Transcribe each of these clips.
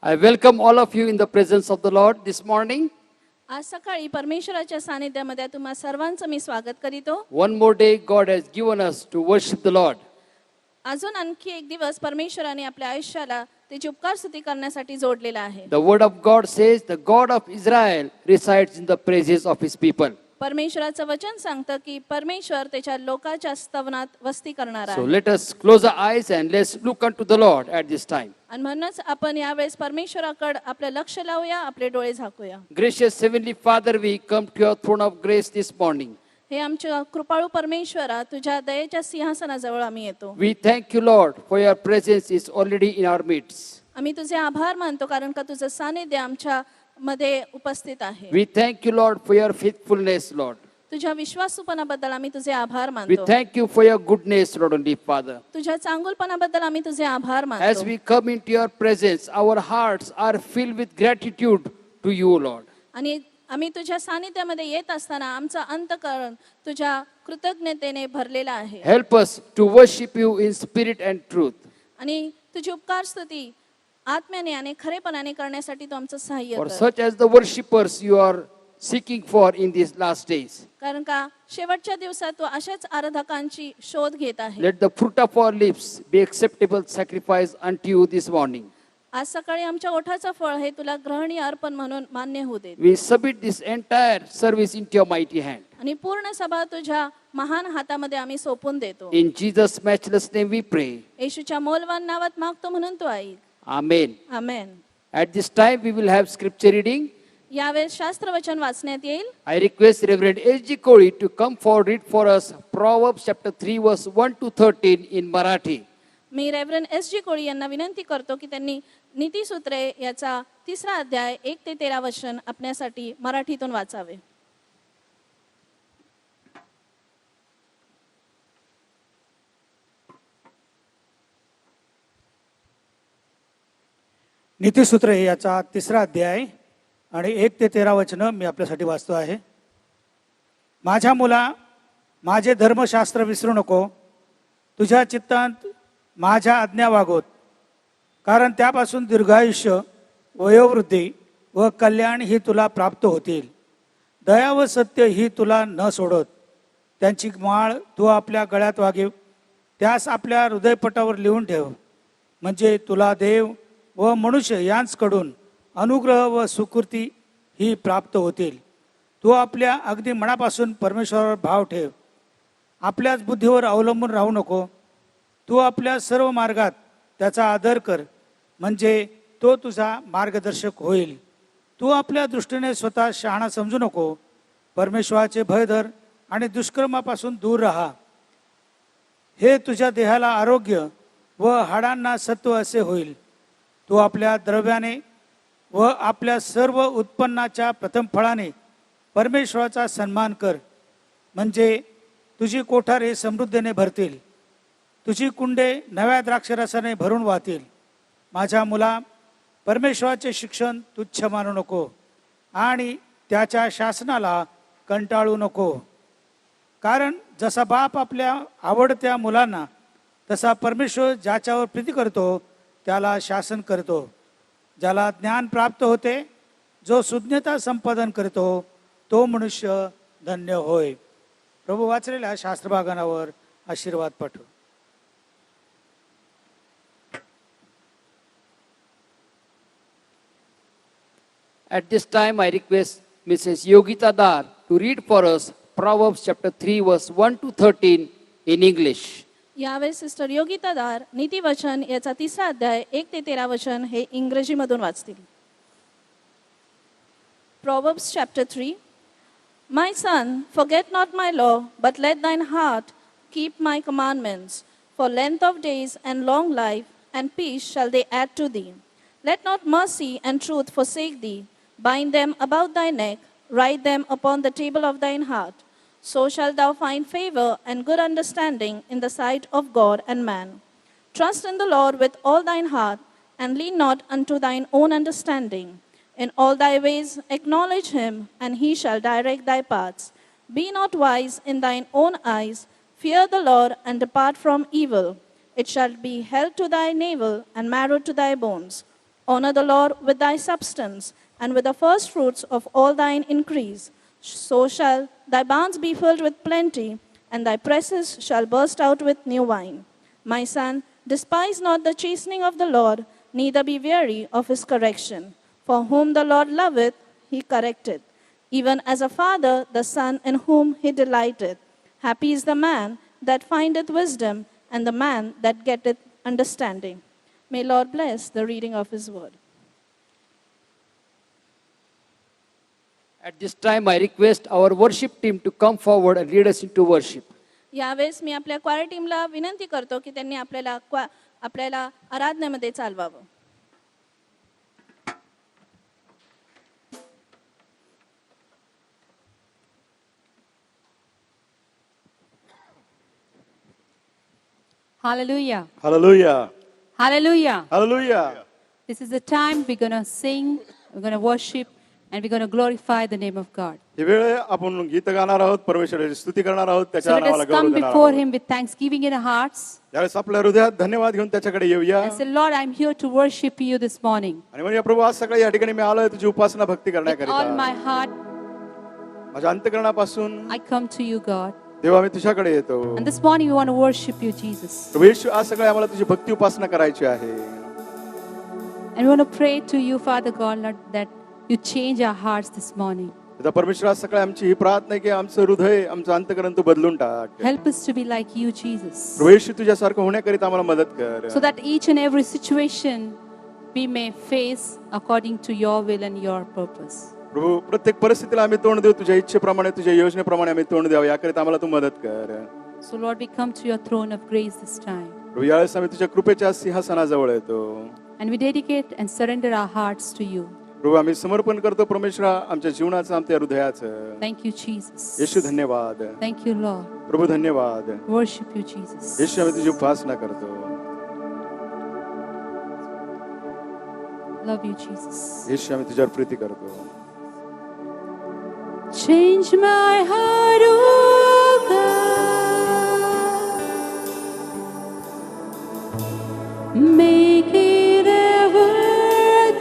I welcome all of you in the presence of the Lord this morning. आज सकाळी परमेश्वराच्या सानिध्यामध्ये तुम्हा सर्वांचं मी स्वागत करीतो. One more day God has given us to worship the Lord. अजून आणखी एक दिवस परमेश्वराने आपल्या आयुष्याला त्याची उपकार स्तुती करण्यासाठी जोडलेला आहे. The word of God says the God of Israel resides in the praises of his people. परमेश्वराचं वचन सांगतं की परमेश्वर त्याच्या लोकांच्या स्तवनात वस्ती करणार So आहे. let us close our eyes and let's look unto the Lord at this time. आणि म्हणूनच आपण यावेळेस परमेश्वराकडे आपलं लक्ष लावूया, आपले डोळे झाकूया. Gracious Heavenly Father, we come to your throne of grace this morning. हे आमच्या कृपाळू परमेश्वरा, तुझ्या दयेच्या सिंहासनाजवळ आम्ही येतो. We thank you, Lord, for your presence is already in our midst. आम्ही तुझे आभार मानतो कारण का तुझं सानिध्य आमच्या मध्ये उपस्थित आहे. We thank you, Lord, for your faithfulness, Lord. तुझ्या विश्वासूपणाबद्दल आम्ही तुझे आभार We मानतो. thank you for your goodness, Lord, only Father. तुझ्या चांगुलपणाबद्दल आम्ही तुझे आभार As मानतो. we come into your presence, our hearts are filled with gratitude to you, Lord. आणि आम्ही तुझ्या सानिध्यामध्ये येत असताना आमचा अंतःकरण तुझ्या कृतज्ञतेने भरलेला आहे. Help us to worship you in spirit and truth. आणि तुझी उपकार स्तुती आत्म्याने आणि खरेपणाने करण्यासाठी तू आमचं सहाय्य For कर. such as the worshippers you are seeking for in these last days. कारण का शेवटच्या दिवसात तू अशाच आराधकांची शोध घेत आहे. Let the fruit of our lips be acceptable sacrifice unto you this morning. आज सकाळी आमच्या ओठाचं फळ हे तुला ग्रहणीय अर्पण म्हणून मान्य होऊ दे. We submit this entire service into your mighty hand. आणि पूर्ण सभा तुझ्या महान हातामध्ये आम्ही सोपून देतो. In Jesus' matchless name we pray. येशूच्या मौल्यवान नावात मागतो म्हणून तू ऐक. Amen. Amen. At this time we will have scripture reading. यावेळेस शास्त्रवचन वाचण्यात येईल. I request Reverend S.G. Kori to come forward read for us Proverbs chapter 3 verse 1 to 13 in Marathi. Me reverend S.G. कोळी यांना विनंती करतो की त्यांनी नीतिसूत्रे याचा 3रा अध्याय 1 ते 13 वचन आपल्यासाठी मराठीतून वाचावे. नीतिसूत्रे याचा 3रा अध्याय आणि 1 ते 13 वचनं मी आपल्यासाठी वाचतो आहे. माझ्या मुला, माझे धर्मशास्त्र विसरू नको, तुझ्या चित्तांत माझ्या आज्ञा वागोत, कारण त्यापासून दीर्घायुष्य, वयोवृद्धी व कल्याण ही तुला प्राप्त होतील. दया व सत्य ही तुला न सोडत. त्यांची माळ तू आपल्या गळ्यात वागीव, त्यास आपल्या हृदयपटावर लिहून ठेव, म्हणजे तुला देव व मनुष्य यांचकडून अनुग्रह व सुकृती ही प्राप्त होतील. तू आपल्या अगदी मनापासून परमेश्वरावर भाव ठेव, आपल्याच बुद्धीवर अवलंबून राहू नको. तू आपल्या सर्व मार्गात त्याचा आदर कर, म्हणजे तो तुझा मार्गदर्शक होईल. तू आपल्या दृष्टीने स्वतः शहाणा समजू नको. परमेश्वराचे भय धर आणि दुष्कर्मापासून दूर राहा. हे तुझ्या देहाला आरोग्य व हाडांना सत्व असे होईल. तू आपल्या द्रव्याने व आपल्या सर्व उत्पन्नाच्या प्रथम फळाने परमेश्वराचा सन्मान कर, म्हणजे तुझी कोठारे समृद्धीने भरतील, तुझी कुंडे नव्या द्राक्षरसाने भरून वाहतील. माझ्या मुला, परमेश्वराचे शिक्षण तुच्छ मानू नको आणि त्याच्या शासनाला कंटाळू नको. कारण जसा बाप आपल्या आवडत्या मुलांना, तसा परमेश्वर ज्याच्यावर प्रीती करतो त्याला शासन करतो. ज्याला ज्ञान प्राप्त होते, जो सुज्ञता संपादन करतो, तो मनुष्य धन्य होय. प्रभू वाचलेल्या शास्त्रभागांवर आशीर्वाद पाठव. At this time I request Mrs. Yogita Dar to read for us Proverbs chapter 3 verse 1 to 13 in English. यावेळेस सिस्टर योगिता दार नीतिवचन याचा 3रा अध्याय 1 ते 13 वचन हे इंग्रजीमधून वाचतील. Proverbs chapter 3. My son, forget not my law, but let thine heart keep my commandments. For length of days and long life and peace shall they add to thee. Let not mercy and truth forsake thee. Bind them about thy neck, write them upon the table of thine heart. So shalt thou find favor and good understanding in the sight of God and man. Trust in the Lord with all thine heart, and lean not unto thine own understanding. In all thy ways acknowledge him, and he shall direct thy paths. Be not wise in thine own eyes. Fear the Lord, and depart from evil. It shall be health to thy navel, and marrow to thy bones. Honor the Lord with thy substance, and with the first fruits of all thine increase. So shall thy barns be filled with plenty, and thy presses shall burst out with new wine. My son, despise not the chastening of the Lord, neither be weary of his correction. For whom the Lord loveth, he correcteth, even as a father the son in whom he delighteth. Happy is the man that findeth wisdom, and the man that getteth understanding. May Lord bless the reading of his word. At this time, I request our worship team to come forward and lead us into worship. यावेळेस मी आपल्या क्वायर टीमला विनंती करतो की त्यांनी आपल्याला आराधनेमध्ये चालवावं. Hallelujah. Hallelujah. Hallelujah. Hallelujah. This is the time we're going to sing, we're going to worship, and we're going to glorify the name of God. ही वेळ आहे, आपण गीत गाणार आहोत, परमेश्वराची स्तुती करणार आहोत, So त्याच्या let नावाला us गौरव come देणार before आहोत. Him with thanksgiving in our hearts यावेळेस आपल्या हृदयात धन्यवाद घेऊन त्याच्याकडे येऊया and say, Lord, I'm here to worship you this morning. आणि म्हणजे प्रभू आज सकाळी या ठिकाणी मी आलोय तुझी उपासना भक्ती With all my करण्याकरिता. heart, माझ्या अंतःकरणापासून I come to you, God. देवा मी तुझ्याकडे येतो. And this morning we want to worship you, Jesus. प्रभू येशू आज सकाळी आम्हाला तुझी भक्ती उपासना करायची आहे. And we want to pray to you, Father God, Lord, that you change our hearts this morning. आता परमेश्वर आज सकाळी आमची ही प्रार्थना आहे की आमचं हृदय आमचं अंतःकरण तू बदलून टाक. Help us to be like you, Jesus. प्रभू येशू तुझ्यासारखं होण्याकरिता आम्हाला मदत कर. So that each and every situation we may face according to your will and your purpose. प्रभू प्रत्येक परिस्थितीला आम्ही तोंड देऊ तुझ्या इच्छेप्रमाणे तुझ्या योजनेप्रमाणे आम्ही तोंड द्यावं याकरिता आम्हाला तू मदत कर. So Lord, we come to your throne of grace this time. प्रभू यावेळेस आम्ही तुझ्या कृपेच्या सिंहासनाजवळ येतो. And we dedicate and surrender our hearts to you. प्रभू आम्ही समर्पण करतो परमेश्वरा आमच्या जीवनाचं आमच्या हृदयाचं. Thank you, Jesus. येशू धन्यवाद. Thank you, Lord. प्रभू धन्यवाद. Worship you, Jesus. येशू आम्ही तुझी उपासना करतो. Love you, Jesus. येशू आम्ही तुझ्यावर प्रीती करतो. Change my heart, oh God. Make it ever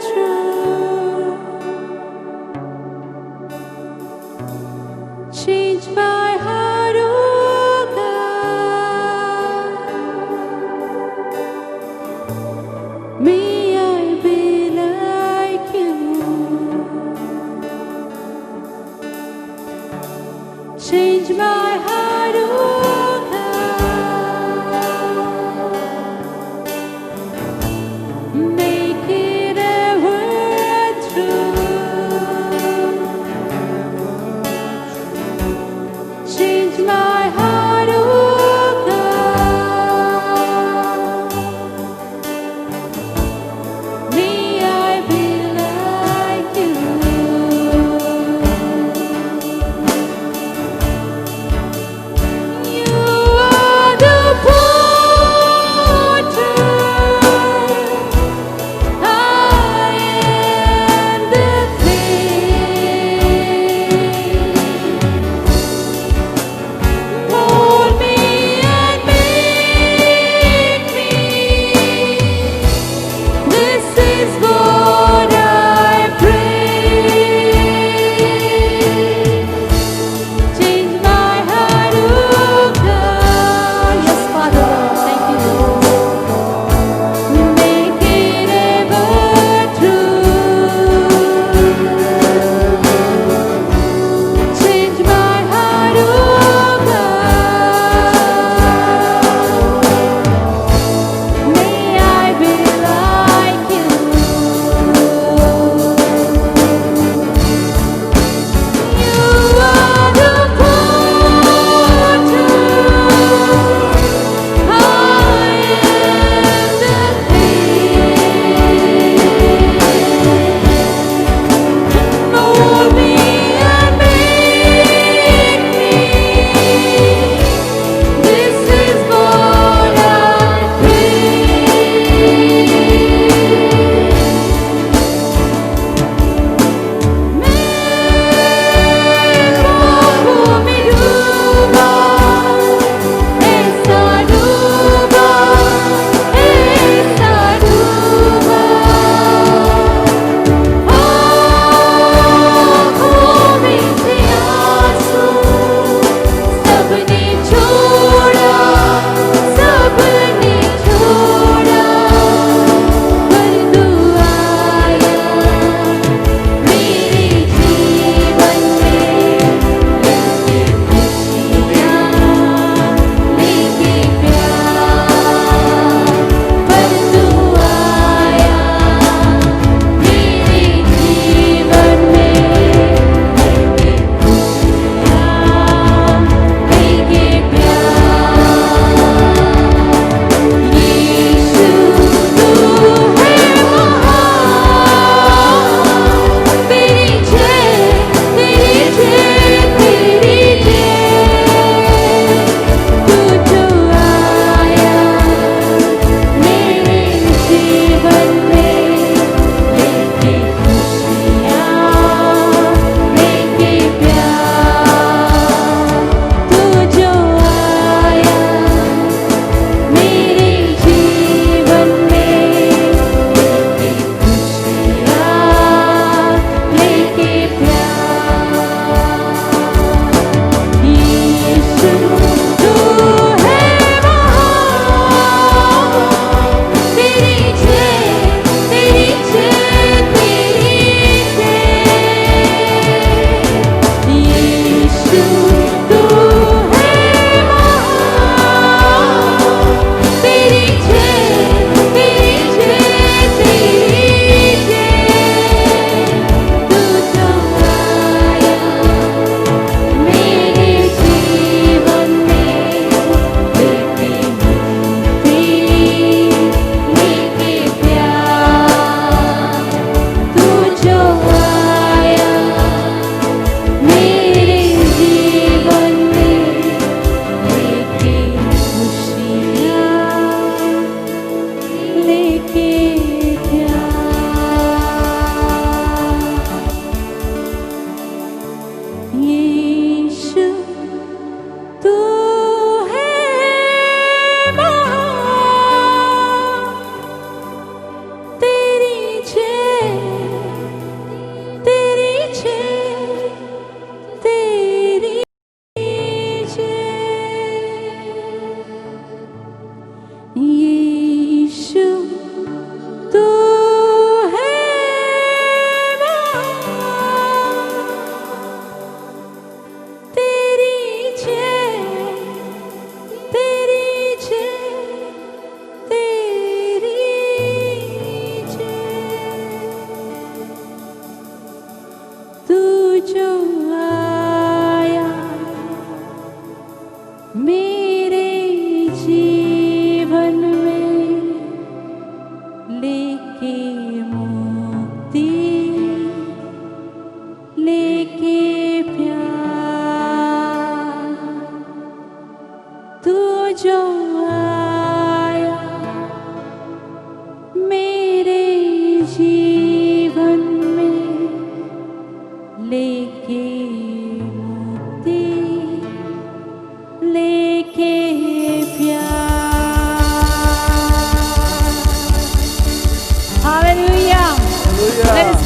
true. Change my heart, oh God. May I be like you. Change my heart, oh God.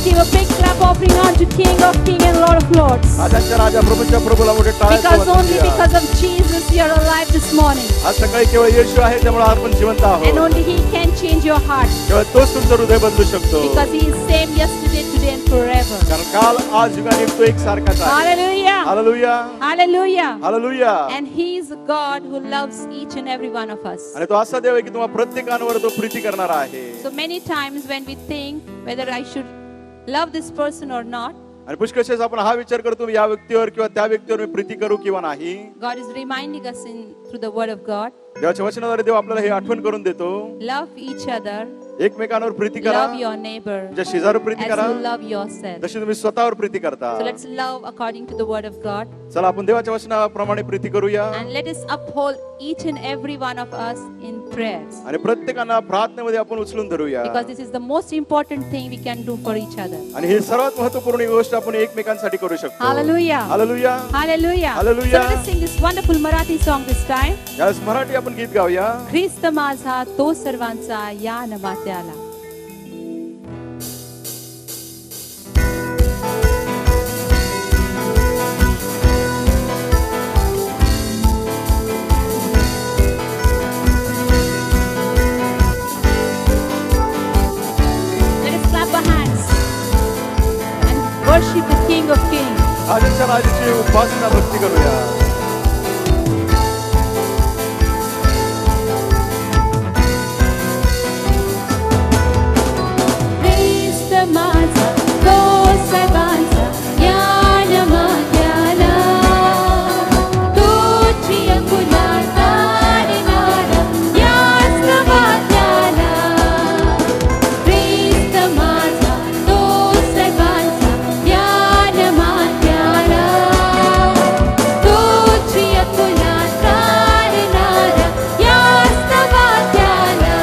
give a big clap offering unto King of Kings and Lord of Lords. राजांच्या राजा प्रभूच्या प्रभूला मोठे टाळ्यांचा Because वाजवून only द्या. because of Jesus you are alive this morning. आज सकाळी केवळ येशू आहे त्यामुळे आपण जिवंत And आहोत. only He can change your heart. केवळ तोच तुमचं हृदय बदलू शकतो. Because He is same yesterday, today and forever. कारण काल आज युगाने तो एक सारखाच आहे. Hallelujah. Hallelujah Hallelujah. Hallelujah. And He is a God who loves each and every one of us. आणि तो असा देव आहे की तुम्हाला प्रत्येकावर तो प्रीती करणारा आहे. So many times when we think whether I should love this person or not, आणि पुष्कळशेच आपण हा विचार करतो मी या व्यक्तीवर किंवा त्या व्यक्तीवर मी प्रीती करू किंवा नाही. God is reminding us through the word of God, देवाच्या वचनाद्वारे देव आपल्याला हे आठवण करून देतो. love each other, एकमेकांवर प्रीती करा. love your neighbor तुमच्या शेजारी प्रीती as करा you love yourself. जशी तुम्ही स्वतःवर प्रीती करता. So let's love according to the word of God, चला आपण देवाच्या वचनाप्रमाणे प्रीती करूया and let us uphold each and every one of us in prayers, आणि प्रत्येकांना प्रार्थनेमध्ये आपण उचलून धरूया. because this is the most important thing we can do for each other. आणि हे सर्वात महत्त्वपूर्ण गोष्ट आपण एकमेकांसाठी करू शकतो. Hallelujah. Hallelujah. Hallelujah. Hallelujah. So let us sing this wonderful Marathi song this time. यावेळेस मराठी आपण गीत गाऊया. ख्रिस्त माझा तो सर्वांचा या नमात्याला. Let us clap our hands and worship the King of Kings. राजांच्या राजाची उपासना भक्ती करूया. ख्रिस्त माझा तो सर्वांचा या नमात्याला, तुझी अकुला तारणारा याच नमात्याला. ख्रिस्त माझा तो सर्वांचा या नमात्याला, तुझी अकुला तारणारा याच नमात्याला.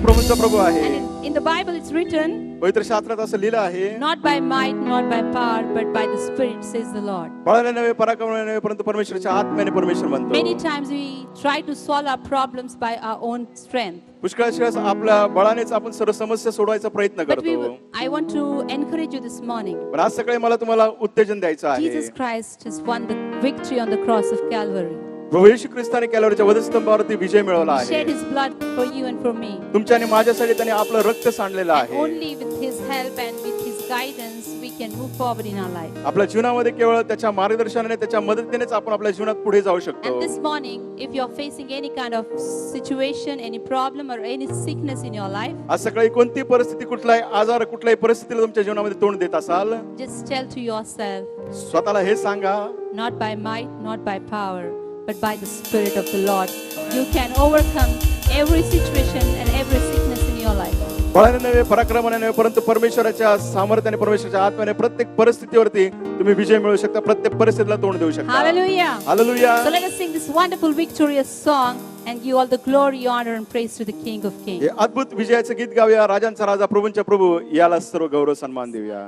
प्रभूंचा प्रभू आहे. And in the Bible it's written, पवित्र शास्त्रात असं लिहिलं आहे, not by might, not by power, but by the Spirit, says the Lord. बळाने नव्हे, पराक्रमाने नव्हे, परंतु परमेश्वराच्या आत्म्याने परमेश्वर म्हणतो. Many times we try to solve our problems by our own strength. पुष्कळशा आपल्या बळानेच आपण सर्व समस्या सोडवायचा प्रयत्न But करतो. I want to encourage you this morning. पण आज सकाळी मला तुम्हाला उत्तेजन द्यायचं आहे. Jesus Christ has won the victory on the cross of Calvary. प्रभू येशू ख्रिस्ताने कॅल्वरीच्या वधस्तंभावरती विजय मिळवला He shed आहे. his blood for you and for me. तुमच्या आणि माझ्यासाठी त्याने आपलं रक्त सांडलेलं And आहे. only with his help and with his guidance we can move forward in our life. आपल्या जीवनामध्ये केवळ त्याच्या मार्गदर्शनाने, त्याच्या मदतीनेच आपण आपल्या जीवनात पुढे जाऊ शकतो. And this morning, if you are facing any kind of situation, any problem or any sickness in your life, आज सकाळी कोणती परिस्थिती, कुठलाही आजार, कुठल्याही परिस्थितीला तुमच्या जीवनामध्ये तोंड देत असाल, just tell to yourself, स्वतःला हे सांगा, not by might, not by power, but by the Spirit of the Lord, you can overcome every situation and every sickness in your life. बळाने नव्हे, पराक्रमाने नव्हे, परंतु परमेश्वराच्या सामर्थ्याने, परमेश्वराच्या आत्म्याने प्रत्येक परिस्थितीवरती तुम्ही विजय मिळवू शकता, प्रत्येक परिस्थितीला तोंड देऊ शकता. Hallelujah. Hallelujah. So let us sing this wonderful victorious song and give all the glory, honor and praise to the King of Kings. हे अद्भुत विजयाचं गीत गाऊया. राजांचा राजा, प्रभूंच्या प्रभू, याला सर्व गौरव सन्मान देऊया.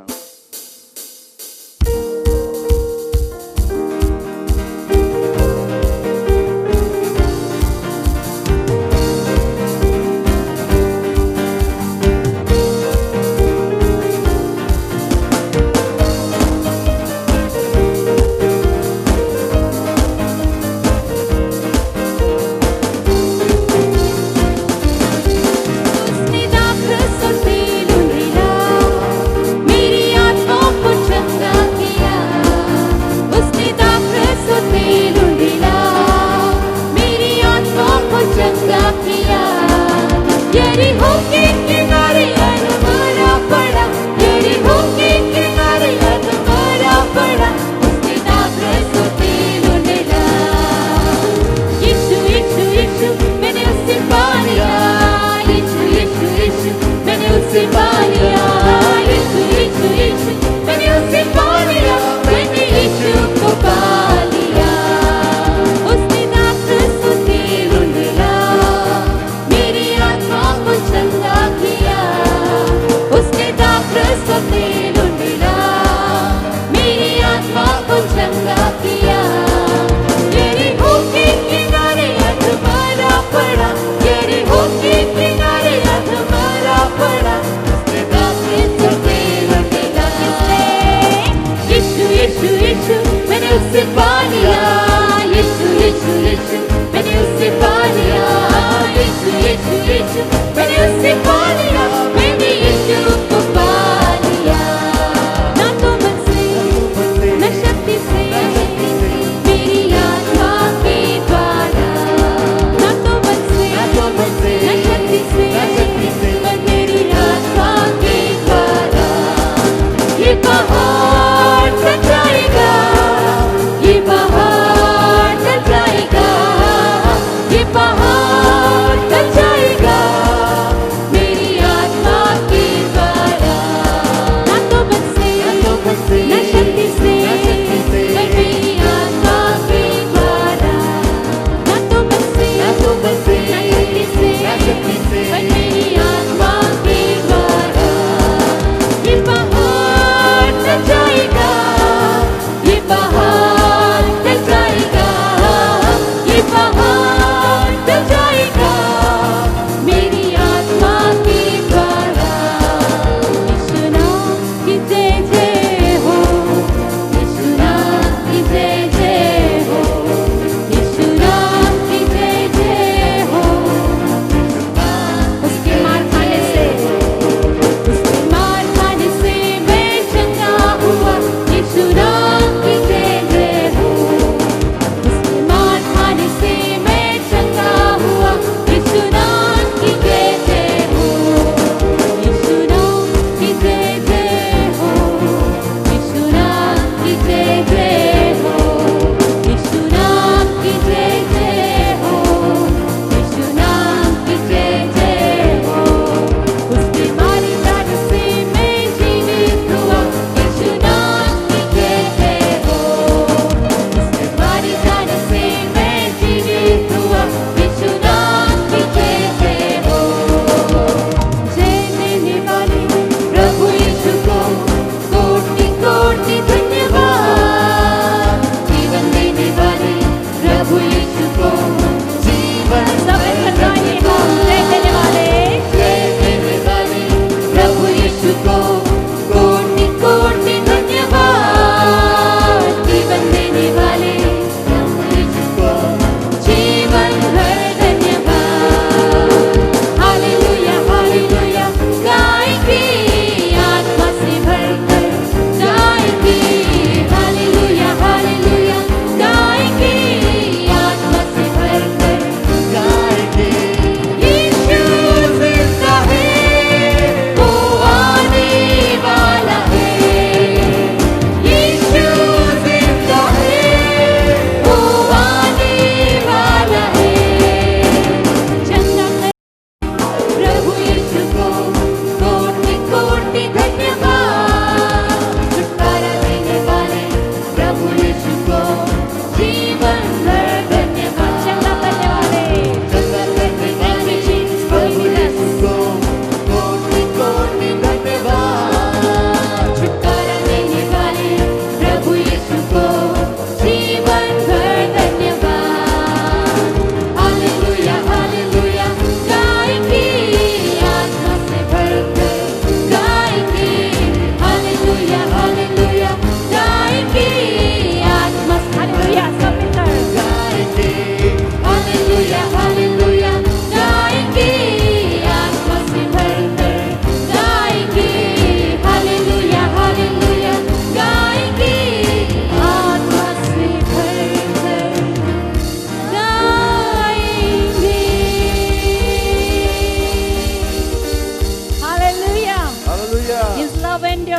उसने दाख सफेद उंगलियां मेरी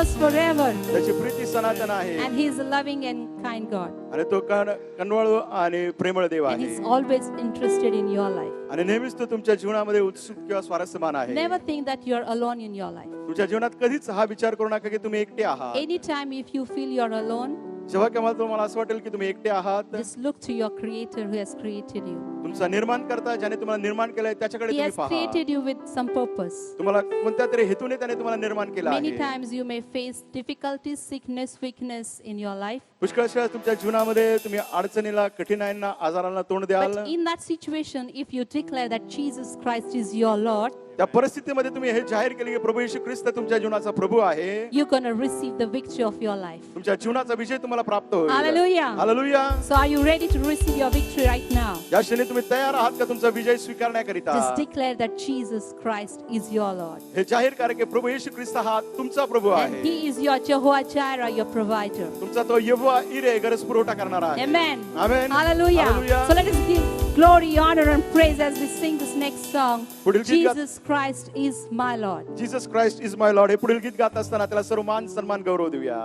endures forever. त्याची प्रीती सनातन आहे And He is a loving and kind God. आणि तो कन्वळ आणि प्रेमळ देव And आहे He's always interested in your life. आणि नेहमीच तो तुमच्या जीवनामध्ये उत्सुक किंवा स्वारस्यमान आहे Never think that you are alone in your life. तुमच्या जीवनात कधीच हा विचार करू नका की तुम्ही एकटे आहात Anytime if you feel you're alone, जेव्हा केव्हा तुम्हाला असं वाटेल की तुम्ही एकटे आहात just look to your Creator who has created you. तुमचा निर्माण करता ज्याने तुम्हाला निर्माण केलंय त्याच्याकडे He तुम्ही has पहा created you with some purpose. तुम्हाला कोणत्या तरी हेतूने त्याने तुम्हाला निर्माण केलं Many आहे times you may face difficulties, sickness, weakness in your life. पुष्कळशा तुमच्या जीवनामध्ये तुम्ही अडचणीला कठीणाईंना आजारांना तोंड द्याल But in that situation, if you declare that Jesus Christ is your Lord, त्या परिस्थितीमध्ये तुम्ही हे जाहीर केले की प्रभू येशू ख्रिस्त तुमच्या जीवनाचा प्रभू आहे you're going to receive the victory of your life. तुमच्या जीवनाचा विजय तुम्हाला प्राप्त होईल Hallelujah. Hallelujah So are you ready to receive your victory right now? या क्षणी तुम्ही तयार आहात का तुमचा विजय स्वीकारण्याकरिता Just declare that Jesus Christ is your Lord. हे जाहीर करा की प्रभू येशू ख्रिस्त हा तुमचा प्रभू And आहे He is your Jehovah Jireh, your provider. तुमचा तो यहोवा इरे गरज पुरवठा करणारा आहे Amen. Amen. Hallelujah. Hallelujah. So let us give glory, honor, and praise as we sing this next song. पुढील गीत गात- Jesus Christ is my Lord. Jesus Christ is my Lord हे पुढील गीत गात असताना त्याला सर्व मान सन्मान गौरव देऊया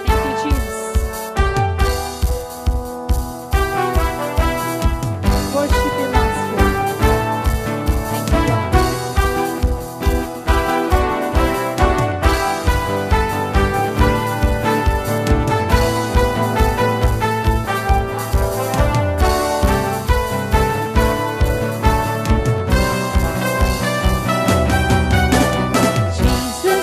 Thank you, Jesus. Worship you, Master. Thank you, Lord. Jesus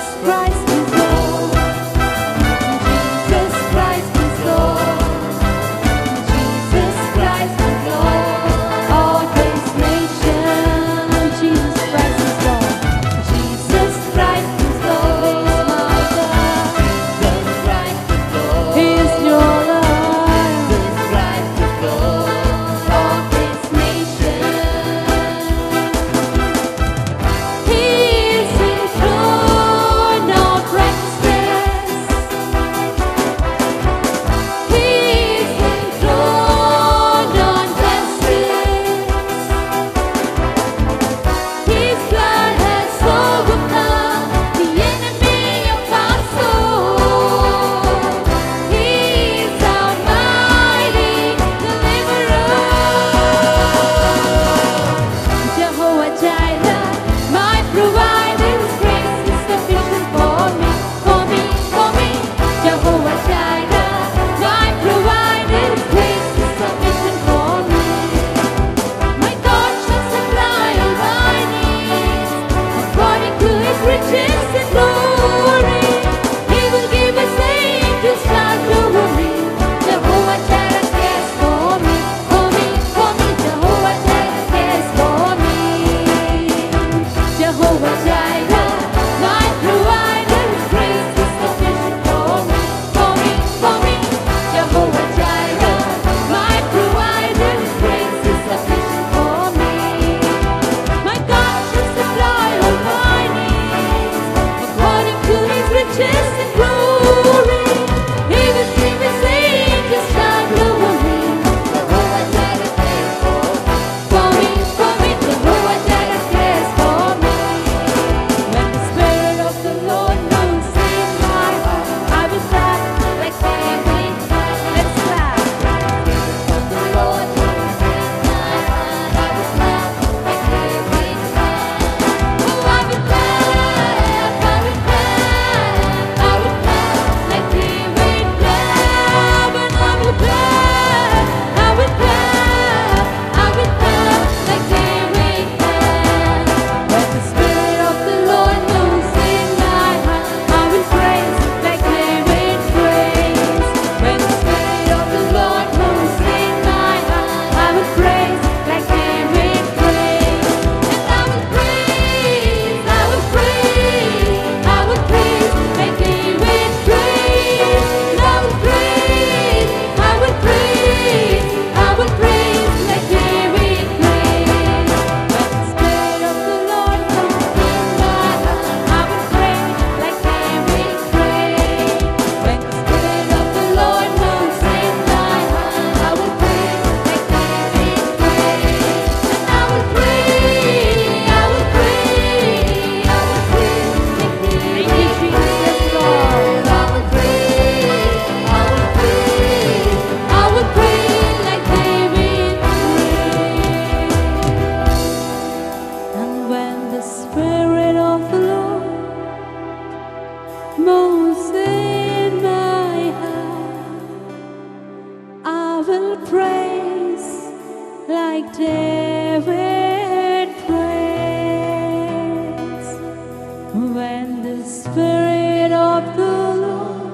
When the Spirit of the Lord moves in my heart, I will praise like David prays. When the Spirit of the Lord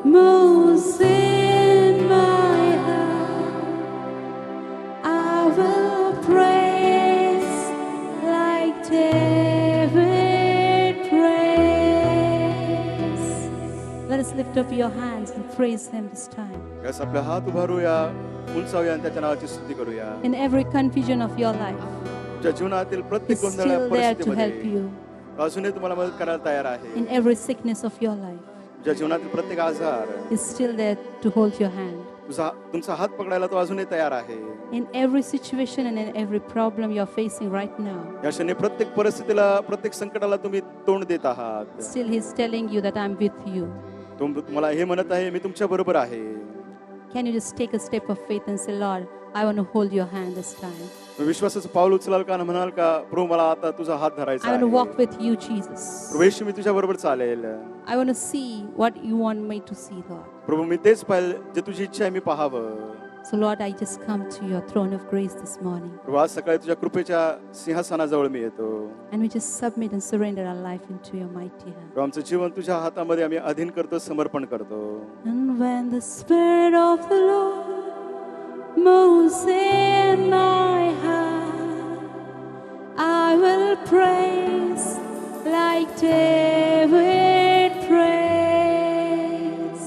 moves in my heart, I will praise like David prays. Let us lift up your hands and praise Him this time. यास आपले हात उभारूया, उंचावूया आणि त्याच्या नावाची स्तुती करूया. In every confusion of your life, तुमच्या जीवनातील He's प्रत्येक गोंधळ still there to help परिस्थितीमध्ये you. अजूनही तुम्हाला मदत करायला तयार आहे. In every sickness of your life, तुमच्या जीवनातील प्रत्येक आजार He's still there to hold your hand. तुमचा हात पकडायला तो अजूनही तयार आहे. In every situation and in every problem you're facing right now, या क्षणी प्रत्येक परिस्थितीला, प्रत्येक संकटाला तुम्ही तोंड देत आहात. still He's telling you that I'm with you. तुम्हाला हे म्हणत आहे, मी तुमच्या बरोबर आहे. Can you just take a step of faith and say, Lord, I want to hold your hand this time. तुम्ही विश्वासाचं पाऊल उचलाल का आणि म्हणाल का, प्रभू मला आता तुझा हात धरायचा I want to आहे. walk with you, Jesus. प्रभू येशू, मी तुझ्या बरोबर चालेल. I want to see what you want me to see, Lord. प्रभू मी तेच पाहिजे जे तुझी इच्छा आहे मी पाहावं. So, Lord, I just come to your throne of grace this morning. प्रभू आज सकाळी तुझ्या कृपेच्या सिंहासनाजवळ मी येतो. And we just submit and surrender our life into your mighty hand. प्रभू आमचं जीवन तुझ्या हातामध्ये आम्ही अधीन करतो, समर्पण करतो. And when the Spirit of the Lord moves in my heart, I will praise like David prays.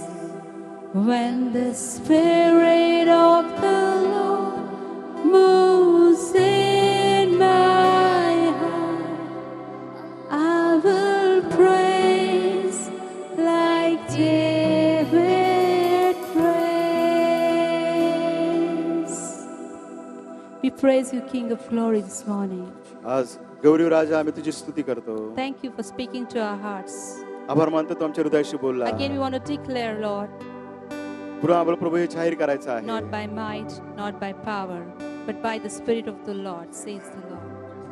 When the Spirit of the Lord moves in my heart, I will praise like David prays. We praise you, King of Glory, this morning. आज गौरी राजा आम्ही तुझी स्तुती करतो. Thank you for speaking to our hearts. आभार मानतो तू आमच्या हृदयाशी बोलला. Again, we want to declare, Lord, पुन्हा आम्हाला प्रभू हे जाहीर करायचं आहे. not by might, not by power, but by the Spirit of the Lord, says the Lord.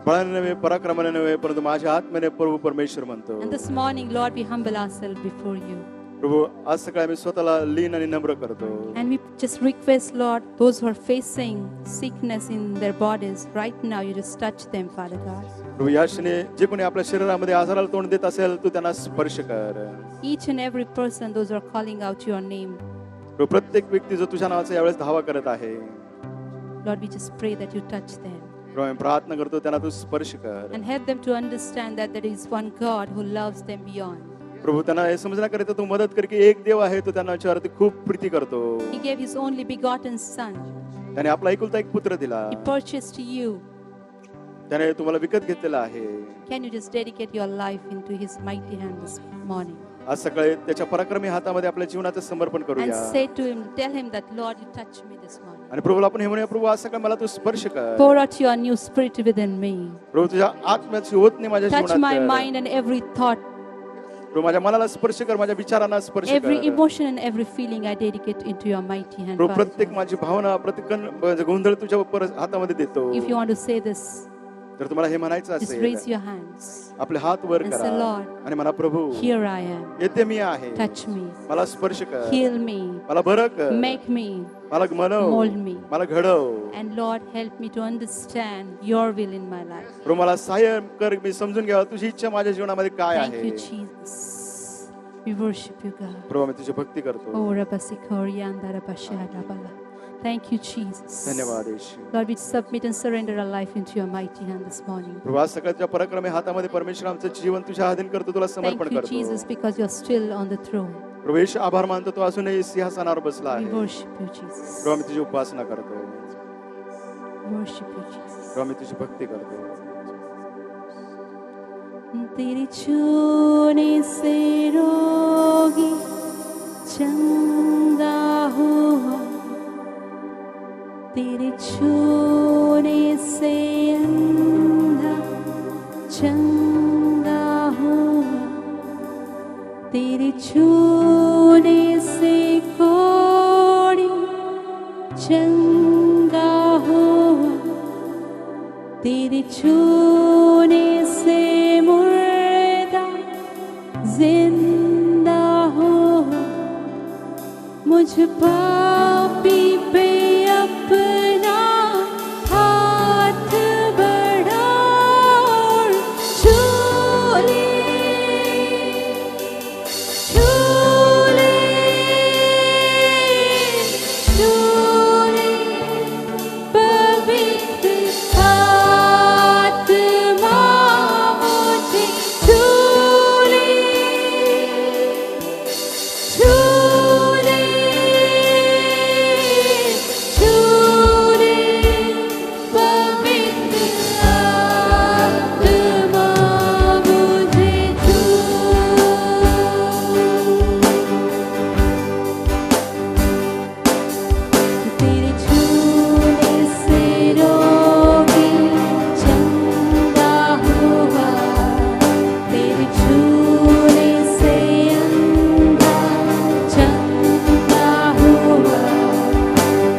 बळाने नव्हे, पराक्रमाने नव्हे, परंतु माझ्या आत्म्याने प्रभू परमेश्वर म्हणतो. And this morning, Lord, we humble ourselves before you. प्रभू आज सकाळी आम्ही स्वतःला लीन आणि नम्र करतो. And we just request, Lord, those who are facing sickness in their bodies, right now, you just touch them, Father God. प्रभू या क्षणी जे कोणी आपल्या शरीरामध्ये आजाराला तोंड देत असेल तू त्यांना स्पर्श कर. Each and every person, those who are calling out your name, प्रभू प्रत्येक व्यक्ती जो तुझ्या नावाचा यावेळेस धावा करत आहे, Lord, we just pray that you touch them प्रभू आम्ही प्रार्थना करतो त्यांना तू स्पर्श कर. and help them to understand that there is one God who loves them beyond. प्रभू त्यांना हे समजण्याकरिता तू मदत कर की एक देव आहे तो त्यांना विचारते खूप प्रीती करतो. He gave His only begotten Son. त्याने आपला एकुलता एक पुत्र दिला. He purchased you. त्याने तुम्हाला विकत घेतलेला आहे. Can you just dedicate your life into His mighty hand this morning आज सकाळी त्याच्या पराक्रमी हातामध्ये आपल्या जीवनाचं समर्पण and करूया. say to Him, tell Him that, Lord, you touch me this morning. आणि प्रभूला आपण हे म्हणूया, प्रभू आज सकाळी मला तू स्पर्श कर. Pour out your new spirit within me. प्रभू तुझ्या आत्म्याची ओतणी माझ्या Touch जीवनात my कर. mind and every thought, प्रभू माझ्या मनाला स्पर्श कर, माझ्या विचारांना स्पर्श every कर. emotion and every feeling I dedicate into your mighty hand, Prabhu Father प्रत्येक God. माझी भावना, प्रत्येक गोंधळ तुझ्या हातामध्ये देतो. If you want to say this, जर तुम्हाला हे म्हणायचं just असेल raise your hands. आपले हात वर and करा say, Lord, आणि म्हणा, प्रभू Here I am. येथे मी आहे, Touch me. मला स्पर्श कर, Heal me. मला बरं कर, Make me. मला मनव, Mold me. मला घडव. And Lord, help me to understand your will in my life. प्रभू मला सहाय्य कर, मी समजून घ्यावं तुझी इच्छा माझ्या जीवनामध्ये काय Thank आहे. you, Jesus. We worship you, God. प्रभू आम्ही तुझी भक्ती करतो. Oh, Rabbasikori and Rabashadabala. Thank you, Jesus. धन्यवाद येशू. Lord, we submit and surrender our life into your mighty hand this morning. प्रभू आज सकाळच्या पराक्रमी हातामध्ये परमेश्वर आमचं जीवन तुझ्या अधीन करतो, तुला Thank समर्पण you, करतो. Jesus, because you're still on the throne. प्रभू येशू आभार मानतो, तो अजूनही सिंहासनावर बसला We आहे. worship you, Jesus. प्रभू आम्ही तुझी उपासना करतो. Worship you, Jesus. प्रभू आम्ही तुझी भक्ती करतो. तेरी छूने से रोगी चंगा हुआ, तेरे छूने से अंधा चंगा हुआ, तेरे छूने से कोढ़ी चंगा हुआ, तेरे छू पापी पे अपना हाथ बढ़ा और छू ले छू ले छू ले पवित्र आत्मा मुझे छू ले छू ले छू ले पवित्र आत्मा मुझे छू तेरे छूने से रोगी चंगा हुआ तेरे छूने से अंधा चंगा हुआ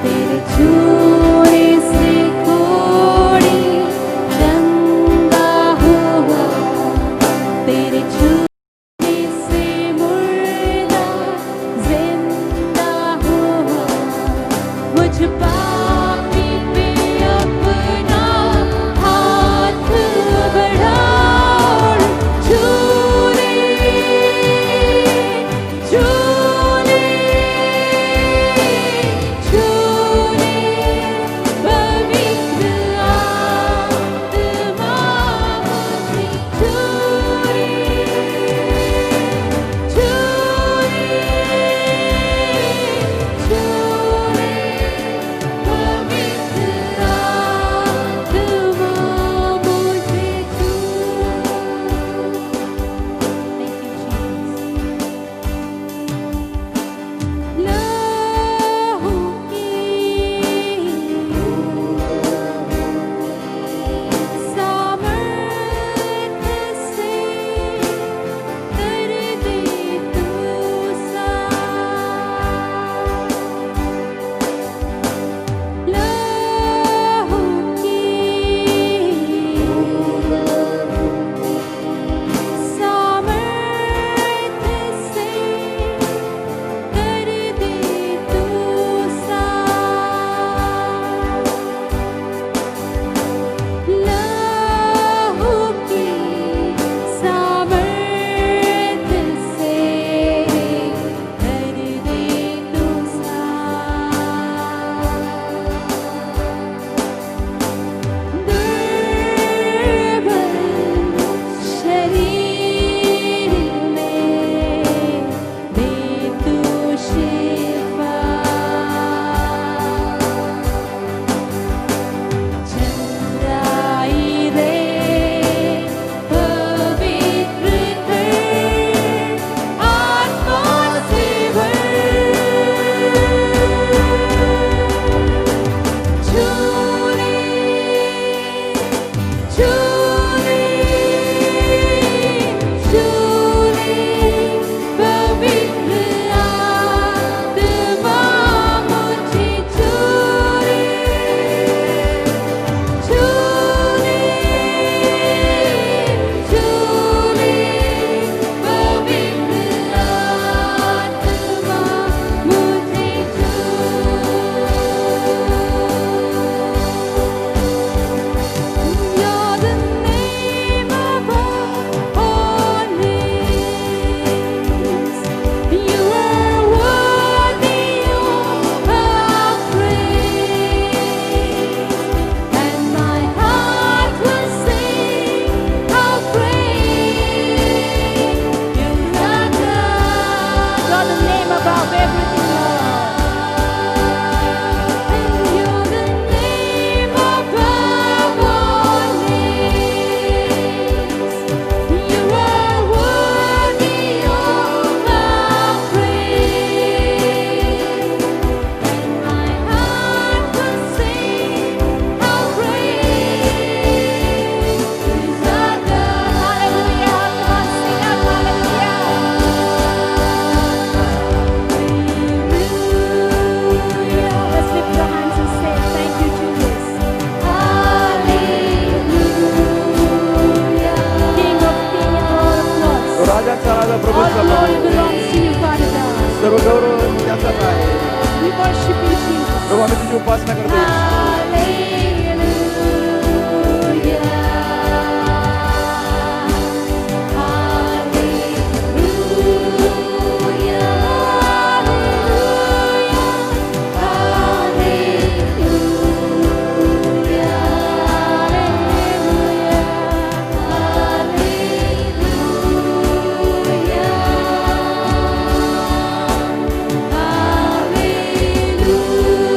तेरे छूने से कोढ़ी चंगा हुआ तेरे छूने से मुर्दा जिंदा हुआ मुझ पापी पे अपना हाथ बढ़ा और छू ले छू ले छू ले पवित्र आत्मा मुझे छू ले छू ले छू ले पवित्र आत्मा मुझे छू लहू की सामर्थ से कर दे तू लहू की सामर्थ से कर दे तू लहू की सामर्थ से कर दे तू दुर्बल शरीर में दे तू शिफा चंद्राई रे पवित्र कर आत्मा से भर छू ले छू ले छू ले पवित्र आत्मा मुझे छू ले छू ले छू ले पवित्र आत्मा मुझे छू You're the name above all names. You are worthy of our praise, and my heart will sing how great you are, God. You're the name above everything, Lord. And you're the name above all names. You are worthy of our praise, and my heart will sing how great is our God. Hallelujah. Come on, sing out hallelujah. Let's lift your hands and say, thank you, Jesus. Hallelujah. King of kings and Lord of lords. राजाचा राजा All प्रभूचा glory Prabhu belongs to you, Father God. सर्व गौरव त्याचाच आहे उपासना करतो.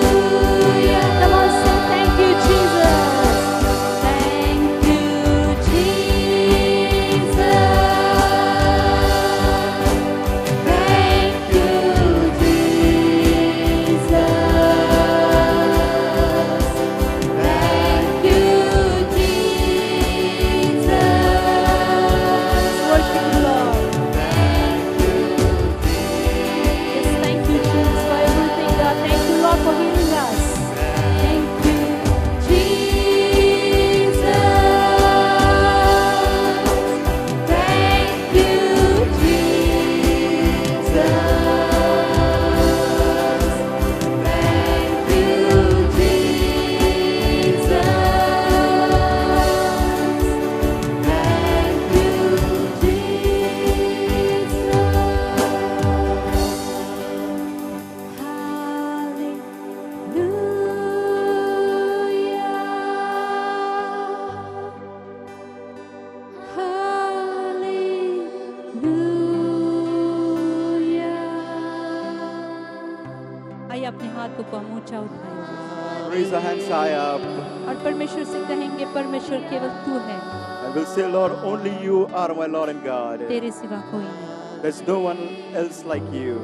Come on, sing thank you, Jesus. Thank you, Jesus. Thank you, Jesus. Thank you, Jesus. Worship you, Lord. Yes, thank you, Jesus, for everything, God. Thank you, Lord, for healing us. Thank you, Jesus. Thank you, Jesus. Thank you, Jesus. Thank you, आइए अपने हाथों को हम ऊंचा उठाएंगे Raise our hands high up और परमेश्वर से कहेंगे परमेश्वर केवल तू है, and we'll say, Lord, only you are my Lord and God. तेरे सिवा कोई नहीं. There's no one else like you.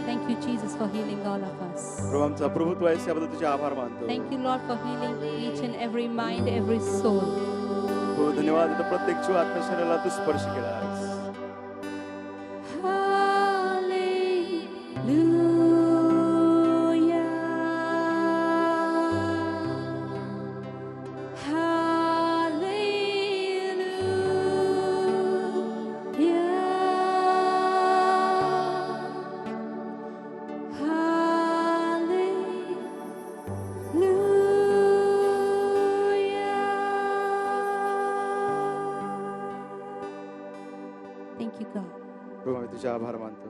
Thank you Jesus for healing all of us. प्रभू आमचा प्रभुत्व आहे याबद्दल तुझे आभार मानतो. Thank you Lord for healing each and every mind, every soul. हो धन्यवाद देतो प्रत्येक जीव आत्म्या शरीराला तू स्पर्श केलास. Thank you God. प्रभू आम्ही तुझे आभार मानतो.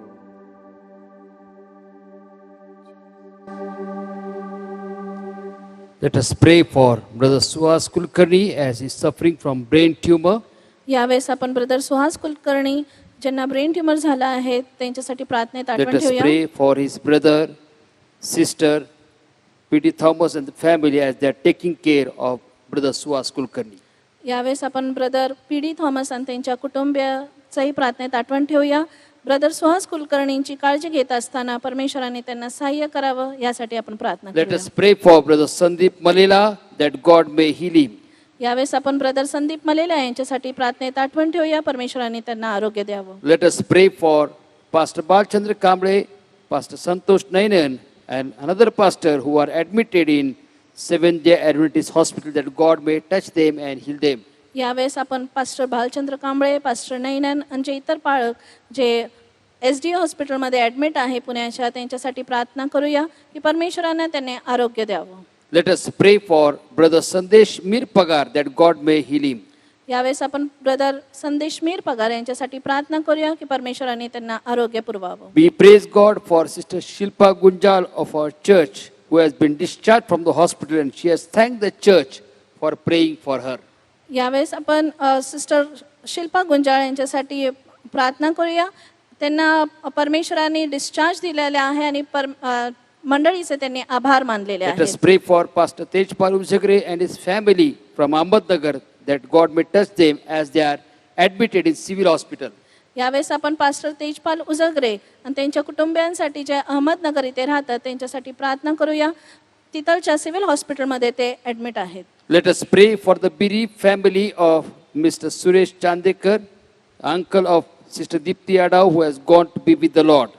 Let us pray for Brother Suhas Kulkarni as he is suffering from brain tumor. यावेळेस आपण ब्रदर सुहास कुलकर्णी ज्यांना ब्रेन ट्यूमर झाला आहे त्यांच्यासाठी प्रार्थनेत Let आठवण us ठेवूया. pray for his brother, sister, P.D. Thomas and the family as they are taking care of Brother Suhas Kulkarni. यावेळेस आपण ब्रदर पी.डी. थॉमस आणि त्यांच्या कुटुंबियाचाही प्रार्थनेत आठवण ठेवूया. ब्रदर सुहास कुलकर्णींची काळजी घेत असताना परमेश्वराने त्यांना सहाय्य करावं यासाठी आपण प्रार्थना Let करूया. us pray for Brother Sandeep Malela that God may heal him. यावेळेस आपण ब्रदर संदीप मलेला यांच्यासाठी प्रार्थनेत आठवण ठेवूया. परमेश्वराने त्यांना आरोग्य द्यावं. Let us pray for Pastor Balchandra Kamble, Pastor Santosh Nainan, and another pastor who are admitted in Seventh-day Adventist Hospital that God may touch them and heal them. यावेळेस आपण पास्टर भालचंद्र कांबळे, पास्टर नैनन आणि जे इतर पाळक जे SD हॉस्पिटलमध्ये admit आहे पुण्याच्या त्यांच्यासाठी प्रार्थना करूया की परमेश्वराने त्यांना आरोग्य द्यावं. Let us pray for Brother Sandesh Mirpagar that God may heal him. यावेळेस आपण ब्रदर संदेश मीर पगार यांच्यासाठी प्रार्थना करूया की परमेश्वराने त्यांना आरोग्य पुरवावं. We praise God for Sister Shilpa Gunjal of our church who has been discharged from the hospital and she has thanked the church for praying for her. यावेळेस आपण सिस्टर शिल्पा गुंजाळ यांच्यासाठी प्रार्थना करूया. त्यांना परमेश्वराने डिस्चार्ज दिलेला आहे आणि मंडळीचे त्यांनी आभार मानलेले Let us आहेत. pray for Pastor Tejpal Uzagre and his family from Ahmednagar that God may touch them as they are admitted in civil hospital. यावेळेस आपण पास्टर तेजपाल उजगरे आणि त्यांच्या कुटुंबियांसाठी जे अहमदनगर इथे राहतात त्यांच्यासाठी प्रार्थना करूया. तिथलच्या सिव्हिल हॉस्पिटलमध्ये ते ॲडमिट आहेत. Let us pray for the bereaved family of Mr. Suresh Chandekar, uncle of Sister Dipti Adav who has gone to be with the Lord.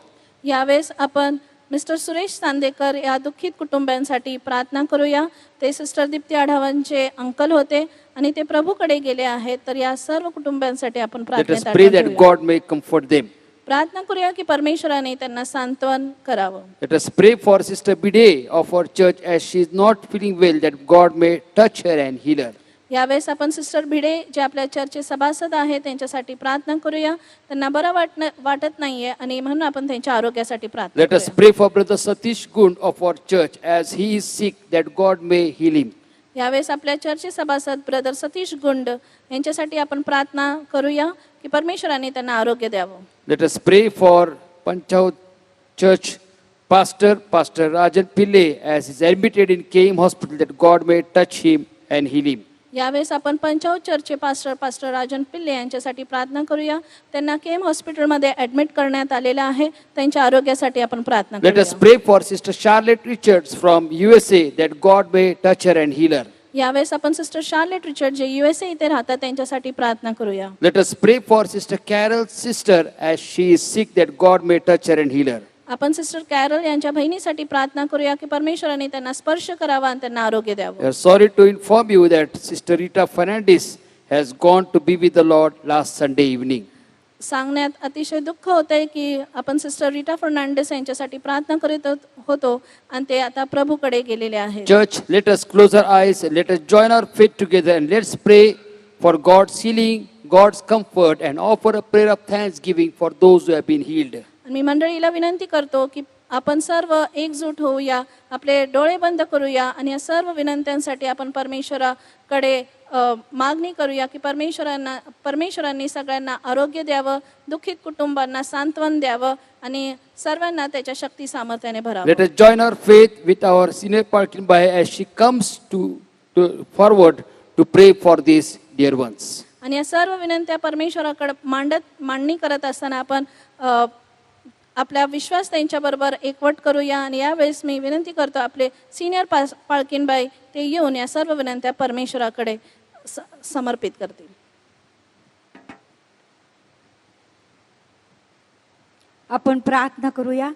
यावेळेस आपण मिस्टर सुरेश चांदेकर या दुःखित कुटुंबियांसाठी प्रार्थना करूया. ते सिस्टर दीप्ती आढावांचे अंकल होते आणि ते प्रभूकडे गेले आहेत. तर या सर्व कुटुंबियांसाठी आपण Let us प्रार्थनेत pray आठवण that ठेवूया. God may comfort them. प्रार्थना करूया की परमेश्वराने त्यांना सांत्वन करावं. Let us pray for Sister Bide of our church as she is not feeling well, that God may touch her and heal her. यावेळेस आपण सिस्टर भिडे जे आपल्या चर्चचे सभासद आहेत त्यांच्यासाठी प्रार्थना करूया. त्यांना बरं वाटत नाहीये आणि म्हणून आपण त्यांच्या आरोग्यासाठी प्रार्थना Let us करूया. pray for Brother Satish Gund of our church as he is sick, that God may heal him. यावेळेस आपल्या चर्चचे सभासद ब्रदर सतीश गुंड यांच्यासाठी आपण प्रार्थना करूया की परमेश्वराने त्यांना आरोग्य द्यावं. Let us pray for Panchaut Church Pastor Rajan Pille as he is admitted in KM Hospital, that God may touch him and heal him. यावेळेस आपण पंचावत चर्चचे पास्टर राजन पिल्ले यांच्यासाठी प्रार्थना करूया. त्यांना केम हॉस्पिटलमध्ये ॲडमिट करण्यात आलेलं आहे. त्यांच्या आरोग्यासाठी आपण प्रार्थना Let us करूया. pray for Sister Charlotte Richards from USA, that God may touch her and heal her. यावेळेस आपण sister Charlotte Richard J USA इथे राहतात त्यांच्यासाठी प्रार्थना करूया. Let us pray for Sister Carol's sister as she is sick, that God may touch her and heal her. आपण sister Carol यांच्या बहिणीसाठी प्रार्थना करूया की परमेश्वराने त्यांना स्पर्श करावा आणि त्यांना आरोग्य We द्यावं. are sorry to inform you that Sister Rita Fernandez has gone to be with the Lord last Sunday evening. सांगण्यात अतिशय दुःख होतंय की आपण सिस्टर रीटा फर्नांडिस यांच्यासाठी प्रार्थना करीत होतो आणि ते आता प्रभूकडे गेलेले आहेत. Church, let us close our eyes, let us join our faith together and let's pray for God's healing, God's comfort, and offer a prayer of thanksgiving for those who have been healed. मी मंडळीला विनंती करतो की आपण सर्व एकजूट होऊया, आपले डोळे बंद करूया आणि या सर्व विनंत्यांसाठी आपण परमेश्वराकडे मागणी करूया की परमेश्वरांनी सगळ्यांना आरोग्य द्यावं, दुःखित कुटुंबांना सांत्वन द्यावं आणि सर्वांना त्याच्या शक्ती सामर्थ्याने भरावं. Let us join our faith with our senior Parkin Bai as she comes to forward to pray for these dear ones. आणि या सर्व विनंत्या परमेश्वराकडे मांडणी करत असताना आपण आपला विश्वास त्यांच्याबरोबर एकवट करूया. आणि यावेळेस मी विनंती करतो आपले सिनियर पाळकीनबाई ते येऊन या सर्व विनंत्या परमेश्वराकडे समर्पित करतील. आपण प्रार्थना करूया.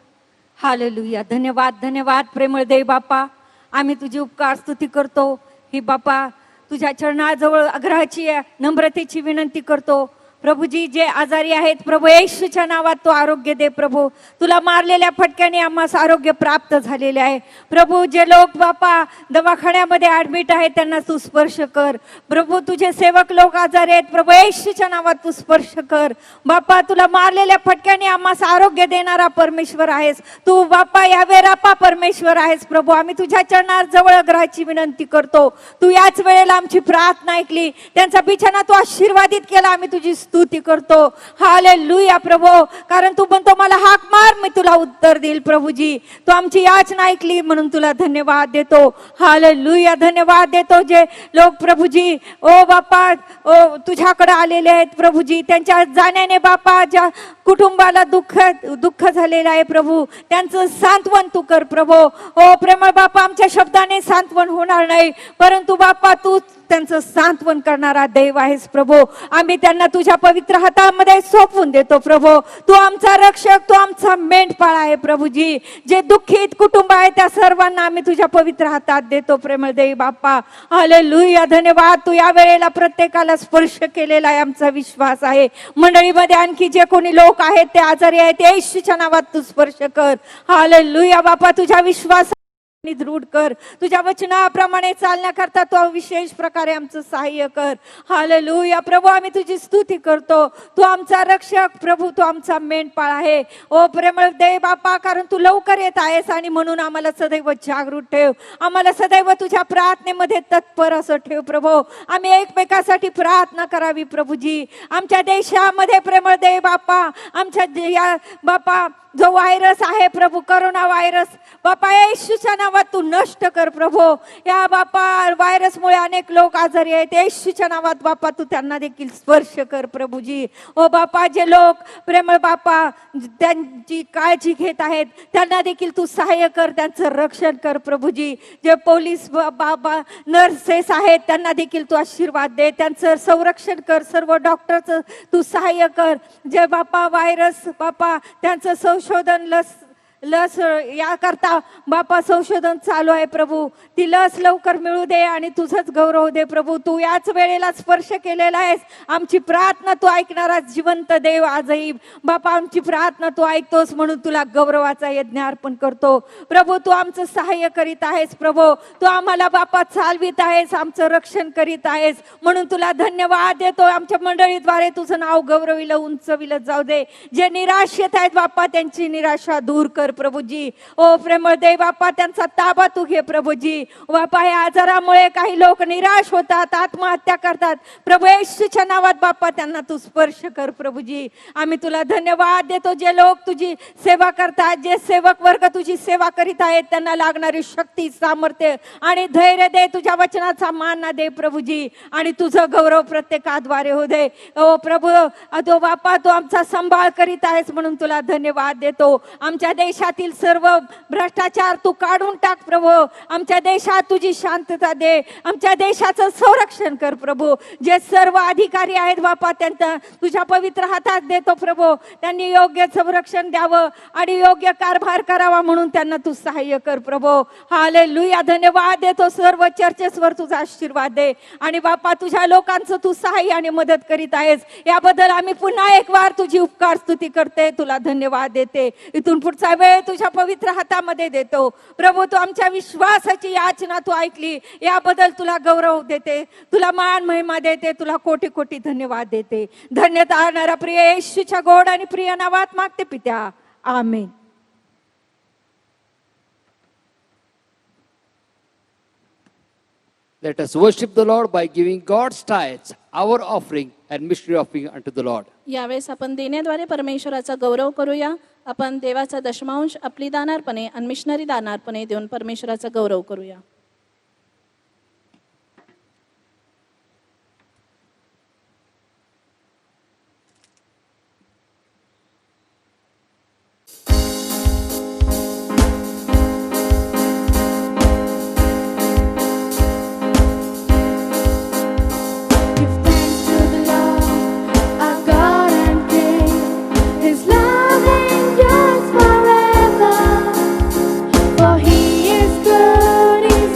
हालेलुया. धन्यवाद धन्यवाद प्रेमळ देव बापा, आम्ही तुझी उपकार स्तुती करतो. ही बापा तुझ्या चरणाजवळ आग्रहाची नम्रतेची विनंती करतो. प्रभूजी जे आजारी आहेत प्रभू येशूच्या नावात तू आरोग्य दे. प्रभू तुला मारलेल्या फटक्याने आम्हाला आरोग्य प्राप्त झालेले आहे. प्रभू जे लोक बापा दवाखान्यामध्ये ऍडमिट आहेत त्यांना तू स्पर्श कर. प्रभू तुझे सेवक लोक आजारी आहेत प्रभू येशूच्या नावात तू स्पर्श कर. बापा तुला मारलेल्या फटक्याने आम्हाला आरोग्य देणारा परमेश्वर आहेस तू. बापा यावे रापा परमेश्वर आहेस. प्रभू आम्ही तुझ्या चरणाजवळ आग्रहाची विनंती करतो. तू याच वेळेला आमची प्रार्थना ऐकली, त्यांचा बिछाना तू आशीर्वादित केला. आम्ही तुझी स्तुती करतो. हालेलुया प्रभू, कारण तू म्हणतो मला हाक मार मी तुला उत्तर देईल. प्रभूजी तू आमची याचना ऐकली म्हणून तुला धन्यवाद देतो. हालेलुया धन्यवाद देतो. जे लोक प्रभूजी ओ बापा ओ तुझ्याकडे आलेले आहेत प्रभूजी, त्यांच्या जाण्याने बापा ज्या कुटुंबाला दुःख झालेलं आहे प्रभू त्यांचं सांत्वन तू कर. प्रभू ओ प्रेमळ बापा आमच्या शब्दाने सांत्वन होणार नाही, परंतु बापा तू त्यांचं सांत्वन करणारा देव आहेस. प्रभू आम्ही त्यांना तुझ्या पवित्र हातामध्ये सोपवून देतो. प्रभू तू आमचा रक्षक, तू आमचा मेंढपाळ आहे. प्रभूजी जे दुःखित कुटुंब आहे त्या सर्वांना आम्ही तुझ्या पवित्र हातात देतो. प्रेमळ देव बाप्पा हालेलुया धन्यवाद. तू या वेळेला प्रत्येकाला स्पर्श केलेला आहे आमचा विश्वास आहे. मंडळीमध्ये आणखी जे कोणी लोक आहेत ते आजारी आहेत येशूच्या नावात तू स्पर्श कर. हालेलुया बापा तुझ्या विश्वास दृढ कर. तुझ्या वचनाप्रमाणे चालण्याकरता तो विशेष प्रकारे आमचं सहाय्य कर. हालेलुया प्रभू आम्ही तुझी स्तुती करतो. तू आमचा रक्षक प्रभू, तू आमचा मेंढपाळ आहे. ओ प्रेमळ देव बापा, कारण तू लवकर येत आहेस आणि म्हणून आम्हाला सदैव जागृत ठेव. आम्हाला सदैव तुझ्या प्रार्थनेमध्ये तत्पर असं ठेव. प्रभू आम्ही एकमेकासाठी प्रार्थना करावी. प्रभूजी आमच्या देशामध्ये प्रेमळ देव बापा आमच्या या बापा जो व्हायरस आहे प्रभू करोना व्हायरस बापा येशूच्या नावात तू नष्ट कर. प्रभू या बापा व्हायरसमुळे अनेक लोक आजारी आहेत. येशूच्या नावात बापा तू त्यांना देखील स्पर्श कर. प्रभूजी ओ बापा जे लोक प्रेमळ बापा त्यांची काळजी घेत आहेत त्यांना देखील तू सहाय्य कर, त्यांचं रक्षण कर. प्रभूजी जे पोलीस बाबा नर्सेस आहेत त्यांना देखील तू आशीर्वाद दे, त्यांचं संरक्षण कर. सर्व डॉक्टरचं तू सहाय्य कर. जे बापा व्हायरस बापा त्यांचं संशोधन लस याकरता बापा संशोधन चालू आहे प्रभू. ती लस लवकर मिळू दे आणि तुझंच गौरव दे प्रभू. तू याच वेळेला स्पर्श केलेला आहेस. आमची प्रार्थना तू ऐकणारा जिवंत देव आजही बापा आमची प्रार्थना तू ऐकतोस म्हणून तुला गौरवाचा यज्ञ अर्पण करतो प्रभू. तू आमचं सहाय्य करीत आहेस प्रभू. तू आम्हाला बापा चालवित आहेस, आमचं रक्षण करीत आहेस म्हणून तुला धन्यवाद देतो. आमच्या मंडळीद्वारे तुझं नाव गौरविलं उंचविलं जाऊ दे. जे निराशेत आहेत बाप्पा त्यांची निराशा दूर कर प्रभूजी. ओ प्रेमळ देव बाप्पा त्यांचा ताबा तू घे प्रभूजी. बाप्पा या आजारामुळे काही लोक निराश होतात, आत्महत्या करतात प्रभू. येशूच्या नावात बाप्पा त्यांना तू स्पर्श कर प्रभूजी. आम्ही तुला धन्यवाद देतो. जे लोक तुझी सेवा करतात, जे सेवक वर्ग तुझी सेवा करीत आहेत त्यांना लागणारी शक्ती, सामर्थ्य आणि धैर्य दे. तुझ्या वचनाचा मान दे प्रभूजी आणि तुझं गौरव प्रत्येकाद्वारे हो दे. ओ प्रभू तो बाप्पा तू आमचा सांभाळ करीत आहेस म्हणून तुला धन्यवाद देतो. आमच्या देशातील सर्व भ्रष्टाचार तू काढून टाक प्रभू. आमच्या देशात तुझी शांतता दे. आमच्या देशाचं संरक्षण कर प्रभू. जे सर्व अधिकारी आहेत बाप्पा त्यांना तुझ्या पवित्र हातात देतो प्रभू. त्यांनी योग्य संरक्षण द्यावं आणि योग्य कारभार करावा म्हणून त्यांना तू सहाय्य कर प्रभू. हालेलुया. धन्यवाद देतो. सर्व चर्चेसवर तुझा आशीर्वाद दे आणि बाप्पा तुझ्या लोकांचं तू सहाय्य आणि मदत करीत आहेस याबद्दल आम्ही पुन्हा एक वार तुझी उपकार स्तुती करते. तुला धन्यवाद देते. इथून पुढचा वेळ तुझ्या पवित्र हातामध्ये देतो प्रभू. तू आमच्या विश्वासाची याचना तू ऐकली याबद्दल तुला गौरव देते. तुला मान महिमा देते. तुला कोटी कोटी धन्यवाद देते. धन्यता आणणारा प्रिय येशूच्या गोड आणि प्रिय नावात मागते पित्या. आमेन. Let us worship the Lord by giving God's tithes, our offering and missionary offering unto the Lord. यावेळेस आपण देण्याद्वारे परमेश्वराचा गौरव करूया. आपण देवाचा दशमांश आपली दानार्पणे आणि मिशनरी दानार्पणे देऊन परमेश्वराचा गौरव करूया. Give thanks to the Lord, our God and King. His love endures forever. For He is good, His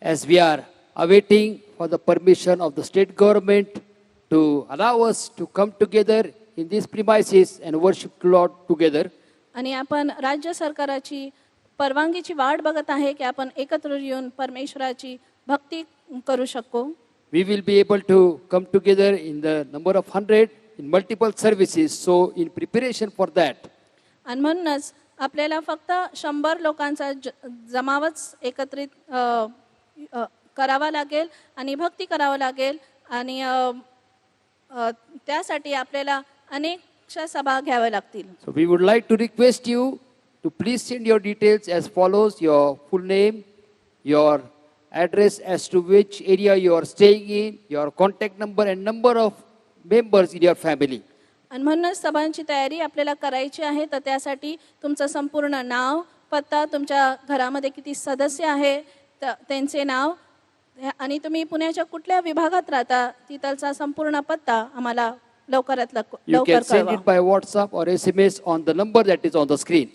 as we are awaiting for the permission of the state government to allow us to come together in these premises and worship Lord together. आणि आपण राज्य सरकाराची परवानगीची वाट बघत आहे की आपण एकत्र येऊन परमेश्वराची भक्ती करू शकू. We will be able to come together in the number of 100 in multiple services. So in preparation for that, आणि म्हणूनच आपल्याला फक्त 100 लोकांचा जमावच एकत्रित करावा लागेल आणि भक्ती करावं लागेल आणि त्यासाठी आपल्याला अनेक सभा घ्याव्या लागतील. so we would like to request you to please send your details as follows: your full name, your address as to which area you are staying in, your contact number and number of members in your family. आणि म्हणूनच सभांची तयारी आपल्याला करायची आहे. तर त्यासाठी तुमचं संपूर्ण नाव, पत्ता, तुमच्या घरामध्ये किती सदस्य आहे त्यांचे नाव आणि तुम्ही पुण्याच्या कुठल्या विभागात राहता तिथलचा संपूर्ण पत्ता आम्हाला लवकरात You लवकर can send कळवा. it by WhatsApp or SMS on the number that is on the screen.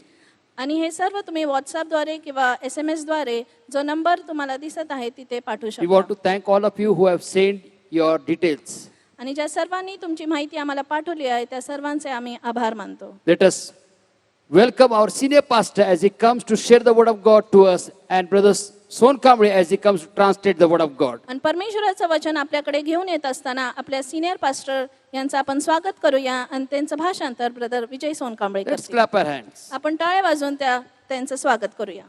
आणि हे सर्व तुम्ही व्हॉट्सअपद्वारे किंवा SMS द्वारे जो नंबर तुम्हाला दिसत आहे तिथे पाठवू We want शकता. to thank all of you who have sent your details. आणि ज्या सर्वांनी तुमची माहिती आम्हाला पाठवली आहे त्या सर्वांचे आम्ही आभार मानतो. Let us welcome our senior pastor as he comes to share the word of God to us, and brother Son Kamble as he comes to translate the word of God. आणि परमेश्वराचं वचन आपल्याकडे घेऊन येत असताना आपल्या सिनियर पास्टर यांचं आपण स्वागत करूया आणि त्यांचं भाषांतर ब्रदर विजय सोनकांबळे Let's करतील. clap our hands. आपण टाळ्या वाजवून त्यांचं स्वागत करूया.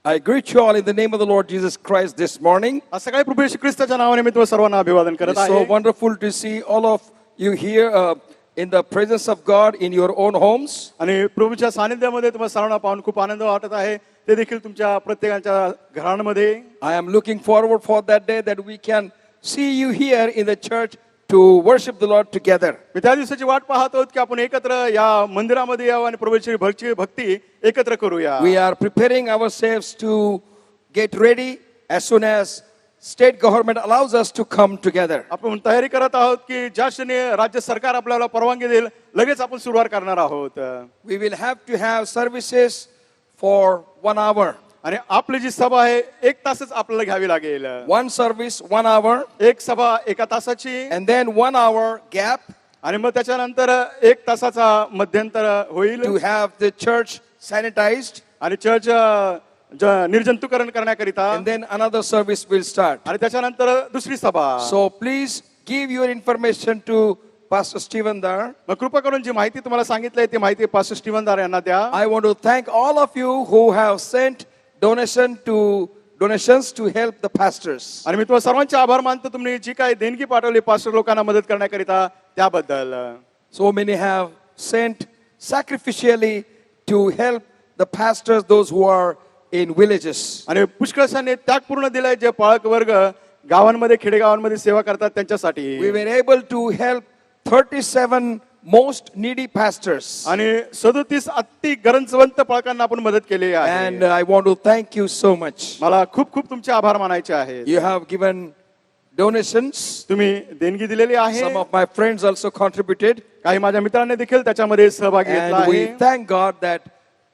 I greet you all in the name of the Lord Jesus Christ this morning. आज सकाळी प्रभू येशू ख्रिस्ताच्या नावाने मी तुम्हाला सर्वांना अभिवादन करत It's so आहे. wonderful to see all of you here in the presence of God in your own homes. आणि प्रभूच्या सानिध्यामध्ये तुम्हाला सर्वांना पाहून खूप आनंद वाटत आहे. ते देखील तुमच्या प्रत्येकाच्या घरांमध्ये. I am looking forward for that day that we can see you here in the church to worship the Lord together. मी त्या दिवसाची वाट पाहत आहोत की आपण एकत्र या मंदिरामध्ये यावं आणि प्रभूची भक्ती एकत्र करूया. We are preparing ourselves to get ready as soon as state government allows us to come together. आपण तयारी करत आहोत की ज्या क्षणी राज्य सरकार आपल्याला परवानगी देईल लगेच आपण सुरुवात करणार आहोत. We will have to have services for 1 hour. आणि आपली जी सभा आहे 1 तासच आपल्याला घ्यावी लागेल. One service, 1 hour, एक सभा 1 तासाची and then 1 hour gap आणि मग त्याच्यानंतर 1 तासाचा मध्यंतर होईल to have the church sanitized, आणि चर्च निर्जंतुकरण करण्याकरिता and then another service will start. आणि त्याच्यानंतर दुसरी सभा. So please give your information to Pastor Stephen Dar. मग कृपा करून जी माहिती तुम्हाला सांगितली ती माहिती पास्टर स्टीवन दार यांना द्या. I want to thank all of you who have sent donations to help the pastors. आणि मी तुम्हाला सर्वांचे आभार मानतो तुम्ही जी काही देणगी पाठवली पास्टर लोकांना मदत करण्याकरिता त्याबद्दल. So many have sent sacrificially to help the pastors, those who are in villages. आणि पुष्कळशाने त्यागपूर्ण दिलाय जे पाळक वर्ग गावांमध्ये खेडेगावांमध्ये सेवा करतात त्यांच्यासाठी. We were able to help 37 most needy pastors. आणि 37 अति गरजवंत पाळकांना आपण मदत केली And आहे. I want to thank you so much. मला खूप खूप तुमचे आभार मानायचे आहेत. You have given donations. तुम्ही देणगी दिलेली आहे. Some of my friends also contributed. काही माझ्या मित्रांनी देखील त्याच्यामध्ये सहभाग घेतला And we आहे. thank God that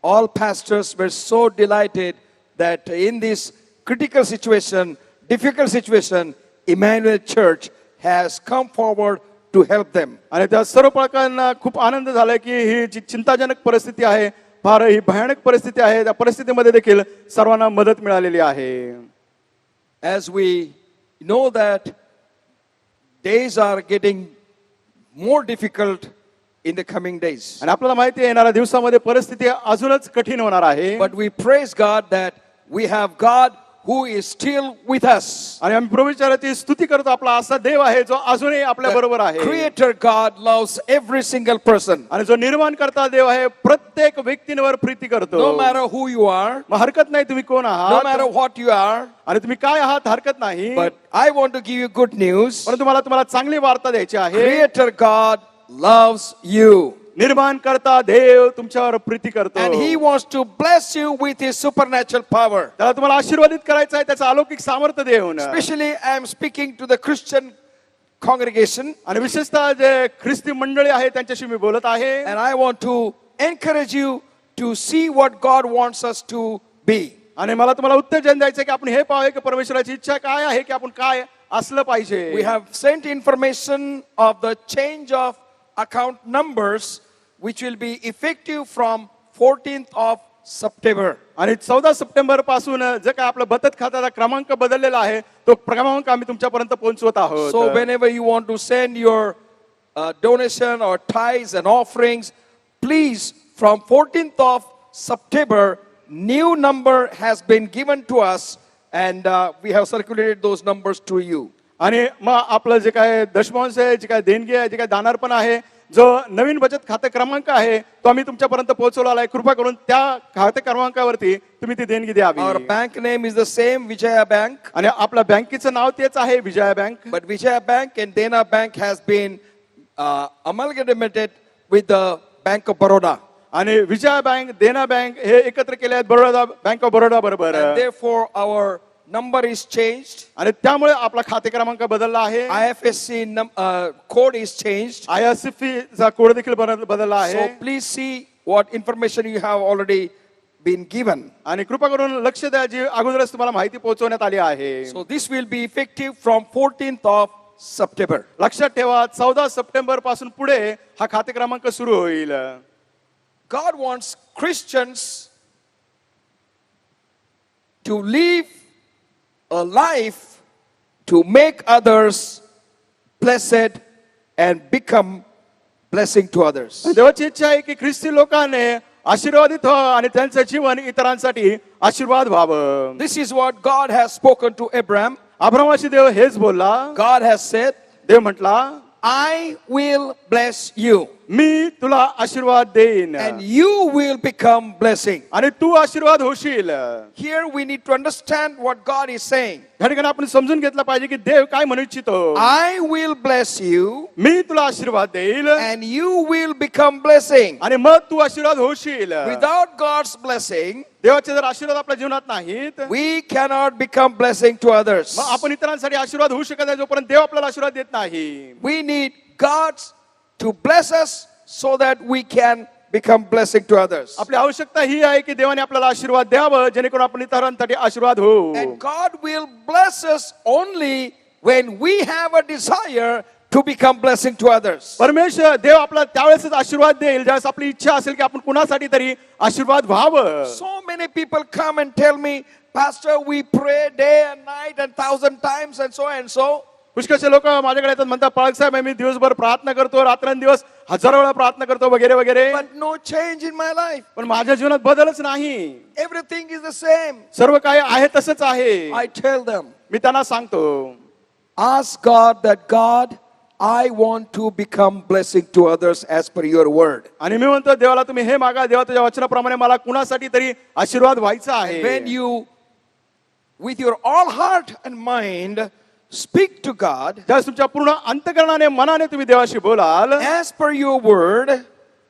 all pastors were so delighted that in this critical situation, difficult situation, Emmanuel Church has come forward to help them. आणि त्या सर्व पालकांना खूप आनंद झाला की ही जी चिंताजनक परिस्थिती आहे, फार ही भयानक परिस्थिती आहे, त्या परिस्थितीमध्ये देखील सर्वांना मदत मिळालेली आहे. As we know that days are getting more difficult in the coming days. आणि आपल्याला माहिती आहे येणाऱ्या दिवसामध्ये परिस्थिती अजूनच कठीण होणार आहे. But we praise God that we have God who is still with us. आणि आम्ही प्रभूची स्तुती करतो आपला असा देव आहे जो अजूनही आपल्या बरोबर आहे. Creator God loves every single person. आणि जो निर्माण करता देव आहे प्रत्येक व्यक्तीवर प्रीती करतो. No matter who you are, मग हरकत नाही तुम्ही कोण no आहात matter what you are, आणि तुम्ही काय आहात हरकत नाही. but I want to give you good news. परंतु मला तुम्हाला चांगली वार्ता द्यायची आहे. Creator God loves you. निर्माण करता देव तुमच्यावर प्रीती करतो. And he wants to bless you with his supernatural power. त्याला तुम्हाला आशीर्वादित करायचं आहे त्याचं अलौकिक सामर्थ्य देऊन. Especially I am speaking to the Christian congregation. आणि विशेषतः जे ख्रिस्ती मंडळी आहे त्यांच्याशी मी बोलत आहे. And I want to encourage you to see what God wants us to be. आणि मला तुम्हाला उत्तेजन द्यायचं आहे की आपण हे पाहूया की परमेश्वराची इच्छा काय आहे की आपण काय असलं पाहिजे. We have sent information of the change of account numbers, which will be effective from 14th of September. आणि 14 सप्टेंबर पासून जे काय आपला बचत खात्याचा क्रमांक बदललेला आहे तो क्रमांक आम्ही तुमच्यापर्यंत पोहोचवत आहोत. So whenever you want to send your donation or tithes and offerings, please from 14th of September, new number has been given to us and we have circulated those numbers to you. आणि मग आपलं जे काय दशमांश आहे, जे काय देणगी आहे, जे काय दानार्पण आहे, जो नवीन बचत खाते क्रमांक आहे तो आम्ही तुमच्यापर्यंत पोहोचवला आहे. कृपा करून त्या खाते क्रमांकावरती तुम्ही ती देणगी द्यावी. Our bank name is the same, Vijaya Bank. आणि आपल्या बँकेचं नाव तेच आहे, Vijaya bank. But Vijaya Bank and Dena Bank has been amalgamated with the Bank of Baroda. आणि विजया बँक, देना बँक हे एकत्र केले आहेत बरोडा बँक ऑफ बरोडा बरोबर. And therefore our number is changed. आणि त्यामुळे आपला खाते क्रमांक बदलला आहे. IFSC code is changed. IFSC चा कोड देखील बदलला So आहे. please see what information you have already been given. आणि कृपा करून लक्ष द्या जी अगोदरच तुम्हाला माहिती पोहोचवण्यात आली आहे. So this will be effective from 14th of September. लक्षात ठेवा 14 सप्टेंबर पासून पुढे हा खाते क्रमांक सुरू होईल. God wants Christians to live a life to make others blessed and become blessing to others. देवाची इच्छा आहे की ख्रिस्ती लोकांनी आशीर्वादित व्हावं आणि त्यांचं जीवन इतरांसाठी आशीर्वाद व्हावं. This is what God has spoken to Abraham. अब्रामाशी देव हेच बोलला. God has said, देव म्हटला I will bless you मी तुला आशीर्वाद देईन and you will become blessing. आणि तू आशीर्वाद होशील. Here we need to understand what God is saying. या ठिकाणी आपण समजून घेतलं पाहिजे की देव काय म्हणू इच्छितो. I will bless you मी तुला आशीर्वाद देईल and you will become blessing. आणि मग तू आशीर्वाद होशील. Without God's blessing, देवाचे जर आशीर्वाद आपल्या जीवनात नाहीत we cannot become blessing to others. मग आपण इतरांसाठी आशीर्वाद होऊ शकत नाही जोपर्यंत देव आपल्याला आशीर्वाद देत नाही. We need God to bless us so that we can become blessing to others. आपली आवश्यकता ही आहे की देवाने आपल्याला आशीर्वाद द्यावं जेणेकरून आपण इतरांसाठी आशीर्वाद होऊ. And God will bless us only when we have a desire to become blessing to others. परमेश्वर देव आपला त्यावेळेसच आशीर्वाद देईल ज्यावेळेस आपली इच्छा असेल की आपण कुणासाठी तरी आशीर्वाद व्हावं. So many people come and tell me, Pastor, we pray day and night and 1,000 times and so and so. पुष्कळचे लोक माझ्याकडे येतात म्हणतात पाळक साहेब मी दिवसभर प्रार्थना करतो रात्रंदिवस हजारो वेळा प्रार्थना करतो वगैरे वगैरे But no change in my life. पण माझ्या जीवनात बदलच नाही. Everything is the same. सर्व काही आहे तसंच आहे. I tell them, मी त्यांना सांगतो ask God that God, I want to become blessing to others as per your word. आणि मी म्हणतो देवाला तुम्ही हे मागा देवा तुझ्या वचनाप्रमाणे मला कुणासाठी तरी आशीर्वाद व्हायचा आहे. When you, with your all heart and mind, speak to God ज्या तुमच्या पूर्ण अंतकरणाने मनाने तुम्ही देवाशी बोलाल as per your word,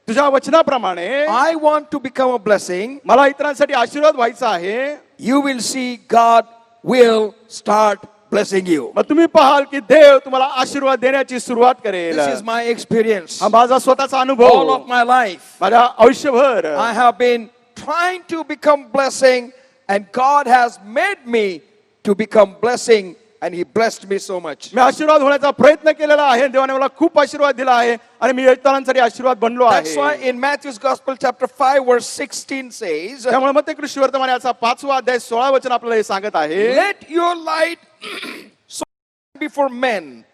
तुझ्या वचनाप्रमाणे I want to become a blessing, मला इतरांसाठी आशीर्वाद व्हायचा आहे. you will see God will start blessing you. मग तुम्ही पाहाल की देव तुम्हाला आशीर्वाद देण्याची सुरुवात करेल. This is my experience. हा माझा स्वतःचा All अनुभव of my life, माझ्या आयुष्यभर I have been trying to become blessing, and God has made me to become blessing, and He blessed me so much. मी आशीर्वाद होण्याचा प्रयत्न केलेला आहे. देवाने मला खूप आशीर्वाद दिला आहे आणि मी इतरांसाठी आशीर्वाद बनलो That's why आहे. in Matthew's Gospel chapter 5 verse 16 says, त्यामुळे मग ते कृष्ण वर्तमान याचा 5वा अध्याय 16 वचन आपल्याला हे सांगत आहे. let your light so shine before men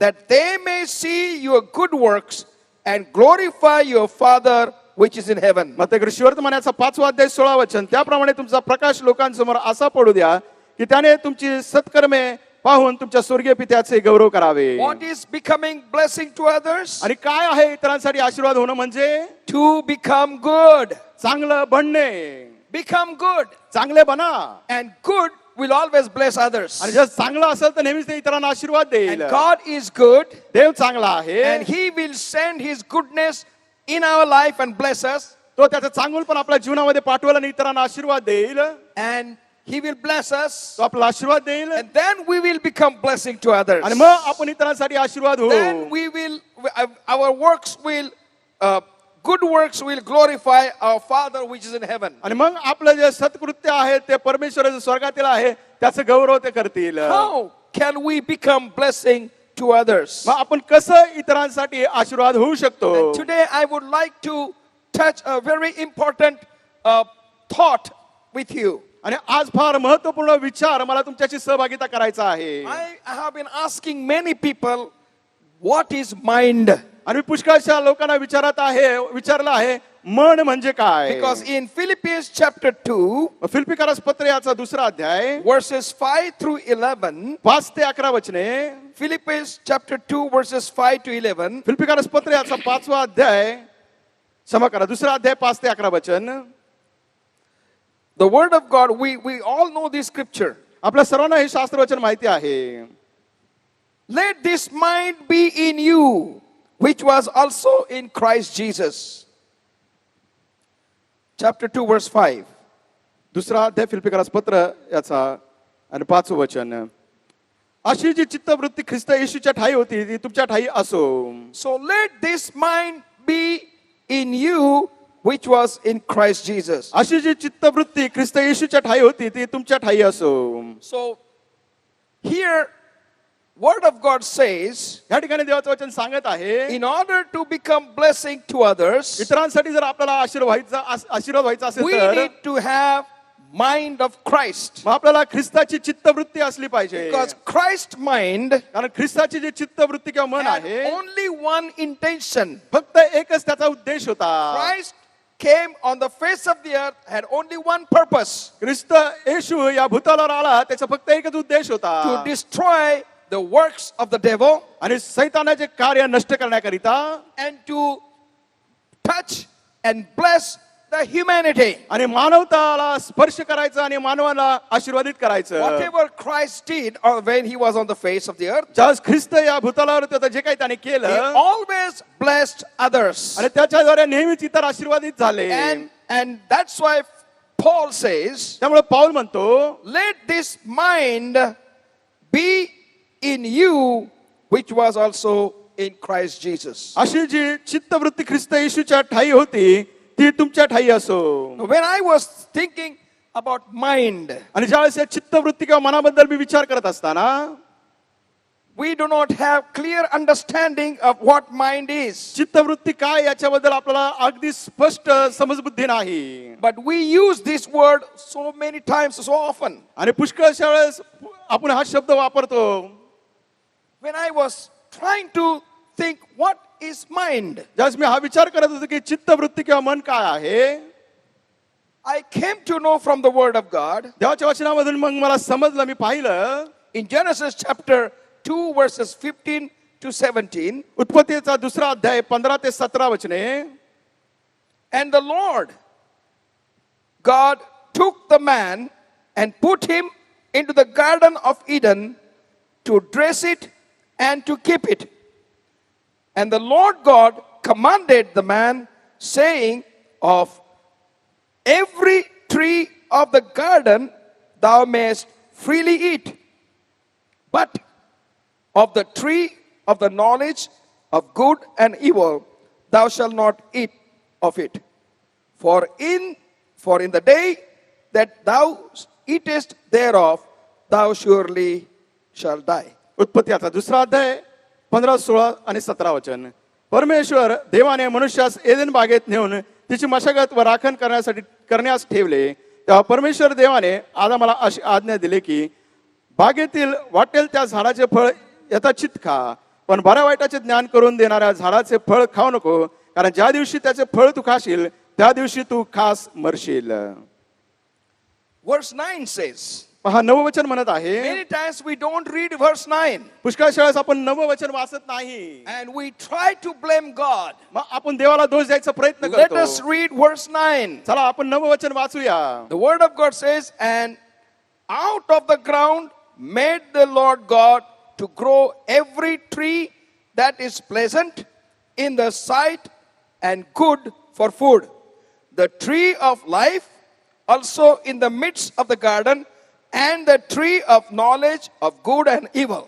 that they may see your good works and glorify your Father which is in heaven. मग ते कृष्ण वर्तमान याचा 5वा अध्याय 16 वचन त्याप्रमाणे तुमचा प्रकाश लोकांसमोर असा पडू द्या की त्याने तुमची सत्कर्मे पाहून तुमच्या स्वर्गीय पित्याचे गौरव करावे. What is becoming blessing to others? आणि काय आहे इतरांसाठी आशीर्वाद होणं म्हणजे To become good. चांगलं बनणे. Become good. चांगले बना And good will always bless others. आणि जर चांगलं असेल तर नेहमीच ते इतरांना आशीर्वाद देईल. And God is good, देव चांगला आहे and He will send His goodness in our life and bless us. तो त्याचं चांगुल पण आपल्या जीवनामध्ये पाठवेल आणि इतरांना आशीर्वाद देईल. And He will bless us. तो आपला आशीर्वाद देईल And then we will become blessing to others. आणि मग आपण इतरांसाठी आशीर्वाद Then होऊ. we will, our works will good works will glorify our Father which is in heaven. आणि मग आपलं जे सत्कृत्य आहे ते परमेश्वराचं स्वर्गातील आहे त्याचं गौरव ते करतील. How can we become blessing to others? मग आपण कसं इतरांसाठी आशीर्वाद होऊ शकतो. And today I would like to touch a very important thought with you. आणि आज फार महत्वपूर्ण विचार मला तुमच्याशी सहभागिता करायचा आहे. I have been asking many people, what is mind? आणि मी पुष्कळशा लोकांना विचारलं आहे मन म्हणजे काय. Because in Philippians chapter 2, फिलिप्पिकरास पत्र याचा दुसरा अध्याय verses 5 through 11, 5 ते 11 वचने. Philippians chapter 2, verses 5 to 11, फिलिप्पिकरास पत्र याचा 5वा अध्याय क्षमा करा दुसरा अध्याय 5 ते 11 वचन. the word of God, we all know this scripture. आपल्या सर्वांना हे शास्त्रवचन माहिती आहे. Let this mind be in you, which was also in Christ Jesus. Chapter 2, verse 5. दुसरा अध्याय फिलिप्पिकरास पत्र याचा आणि 5वं वचन. अशी जी चित्तवृत्ती ख्रिस्त येशूच्या ठाई होती ती तुमच्या ठाई असो. So let this mind be in you, which was in Christ Jesus. अशी जी चित्तवृत्ती ख्रिस्त येशूच्या ठाई होती ती तुमच्या ठाई असो. So here, word of God says, या ठिकाणी देवाचं वचन सांगत आहे in order to become blessing to others, इतरांसाठी जर आपल्याला आशीर्वाद व्हायचा असेल we तर need to have mind of Christ. मग आपल्याला ख्रिस्ताची चित्तवृत्ती असली पाहिजे. Because Christ's mind कारण ख्रिस्ताची जी चित्तवृत्ती किंवा मन had आहे only one intention. फक्त एकच त्याचा उद्देश होता. Christ came on the face of the earth, had only one purpose: ख्रिस्त येशू या भूतलावर आला त्याचा फक्त एकच उद्देश होता. to destroy the works of the devil आणि सैतानाचे कार्य नष्ट करण्याकरिता and to touch and bless the humanity. आणि मानवताला स्पर्श करायचं आणि मानवाला आशीर्वादित करायचं. Whatever Christ did when he was on the face of the earth, ज्यावेळेस ख्रिस्त या भूतलावर होता जे काही त्याने he केलं always blessed others. आणि त्याच्याद्वारे नेहमीच इतर आशीर्वादित झाले. And that's why Paul says, त्यामुळे पाऊल म्हणतो let this mind be in you, which was also in Christ Jesus. अशी जी चित्तवृत्ती ख्रिस्त येशूच्या ठाई होती ती तुमच्या ठाई असो. When I was thinking about mind, आणि ज्यावेळेस या चित्तवृत्ती किंवा मनाबद्दल मी विचार करत असताना we do not have clear understanding of what mind is. चित्तवृत्ती काय याच्याबद्दल आपल्याला अगदी स्पष्ट समजबुद्धी नाही. But we use this word so many times, so often. आणि पुष्कळशा वेळेस आपण हा शब्द वापरतो. When I was trying to think what is mind, ज्यावेळेस मी हा विचार करत होतो की चित्तवृत्ती किंवा मन काय आहे I came to know from the word of God देवाच्या वचनामधून मग मला समजलं. मी पाहिलं in Genesis chapter 2, verses 15 to 17. उत्पत्तीचा दुसरा अध्याय 15 ते 17 वचने. And the Lord God took the man and put him into the garden of Eden to dress it and to keep it. And the Lord God commanded the man, saying, of every tree of the garden thou mayest freely eat, but of the tree of the knowledge of good and evil thou shalt not eat of it. For in the day that thou eatest thereof, thou surely shalt die. उत्पत्तीचा दुसरा अध्याय 15, 16 आणि 17 वचन. परमेश्वर देवाने मनुष्यास एदेन बागेत नेऊन तिची मशागत व राखण करण्यास ठेवले. तेव्हा परमेश्वर देवाने आदामाला अशी आज्ञा दिली की बागेतील वाटेल त्या झाडाचे फळ यथाचित खा, पण बऱ्या वाईटाचे ज्ञान करून देणाऱ्या झाडाचे फळ खाऊ नको, कारण ज्या दिवशी त्याचे फळ तू खाशील त्या दिवशी तू खास मरशील. Verse 9 says, पहा नववचन म्हणत आहे. many times we don't read verse 9 पुष्कळशा वेळेस आपण नववचन वाचत नाही. and we try to blame God. मग आपण देवाला दोष द्यायचा प्रयत्न Let us करतो. read verse 9. चला आपण नववचन वाचूया. The word of God says, and out of the ground made the Lord God to grow every tree that is pleasant in the sight and good for food, the tree of life also in the midst of the garden, and the tree of knowledge of good and evil.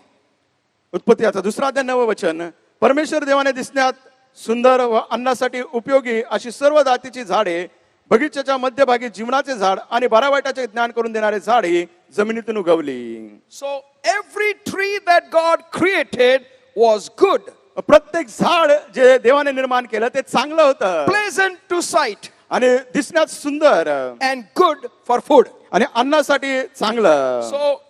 उत्पत्तीचा दुसरा अध्याय 9 वचन. परमेश्वर देवाने दिसण्यात सुंदर व अन्नासाठी उपयोगी अशी सर्व जातीची झाडे, बगीच्याच्या मध्यभागी जीवनाचे झाड आणि बरा वाईटाचे ज्ञान करून देणारे झाड ही जमिनीतून उगवली. So every tree that God created was good, प्रत्येक झाड जे देवाने निर्माण केलं ते चांगलं होतं pleasant to sight, आणि दिसण्यात सुंदर and good for food. आणि अन्नासाठी चांगलं. So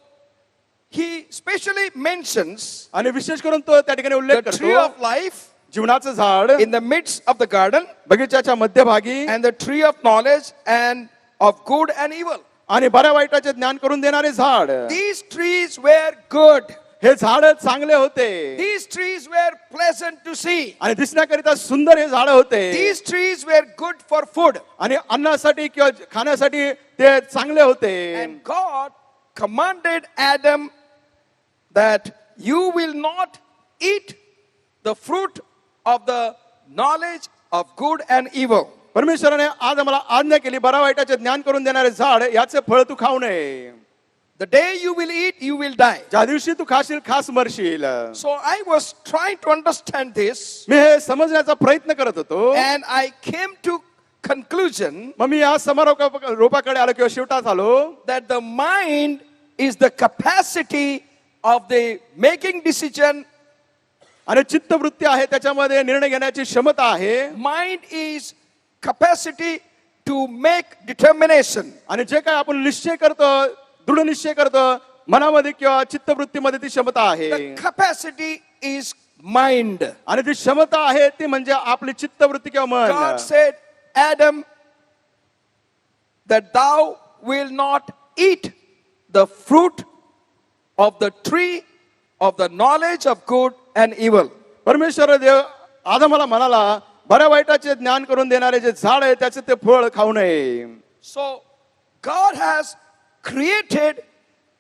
he specially mentions आणि विशेष करून तो त्या ठिकाणी उल्लेख the tree करतो of life जीवनाचं झाड in the midst of the garden, बगीच्याच्या मध्यभागी and the tree of knowledge and of good and evil. आणि बऱ्या वाईटाचे ज्ञान करून देणारे झाड. These trees were good. हे झाड चांगले होते These trees were pleasant to see. आणि दिसण्याकरिता सुंदर हे झाड होते These trees were good for food. आणि अन्नासाठी किंवा खाण्यासाठी ते चांगले होते. And God commanded Adam that you will not eat the fruit of the knowledge of good and evil. परमेश्वराने आज आम्हाला आज्ञा केली बरा वाईटाचे ज्ञान करून देणारे झाड याचे फळ तू खाऊ नये. The day you will eat, you will die. ज्या दिवशी तू खाशील खास मरशील. So I was trying to understand this, मी हे समजण्याचा प्रयत्न करत होतो. and I came to conclusion मग मी या समारोपाकडे आलो किंवा शेवटात आलो that the mind is the capacity of the making decision. आणि चित्तवृत्ती आहे त्याच्यामध्ये निर्णय घेण्याची क्षमता आहे. Mind is capacity to make determination. आणि जे काय आपण निश्चय करतो दृढ निश्चय करतो मनामध्ये किंवा चित्तवृत्तीमध्ये ती क्षमता आहे. The capacity is mind. आणि ती क्षमता आहे ती म्हणजे आपली चित्तवृत्ती किंवा मन. God said, Adam, that thou will not eat the fruit of the tree of the knowledge of good and evil. परमेश्वर देव आदमाला म्हणाला बऱ्या वाईटाचे ज्ञान करून देणारे जे झाड आहे त्याचे ते फळ खाऊ नये. So God has created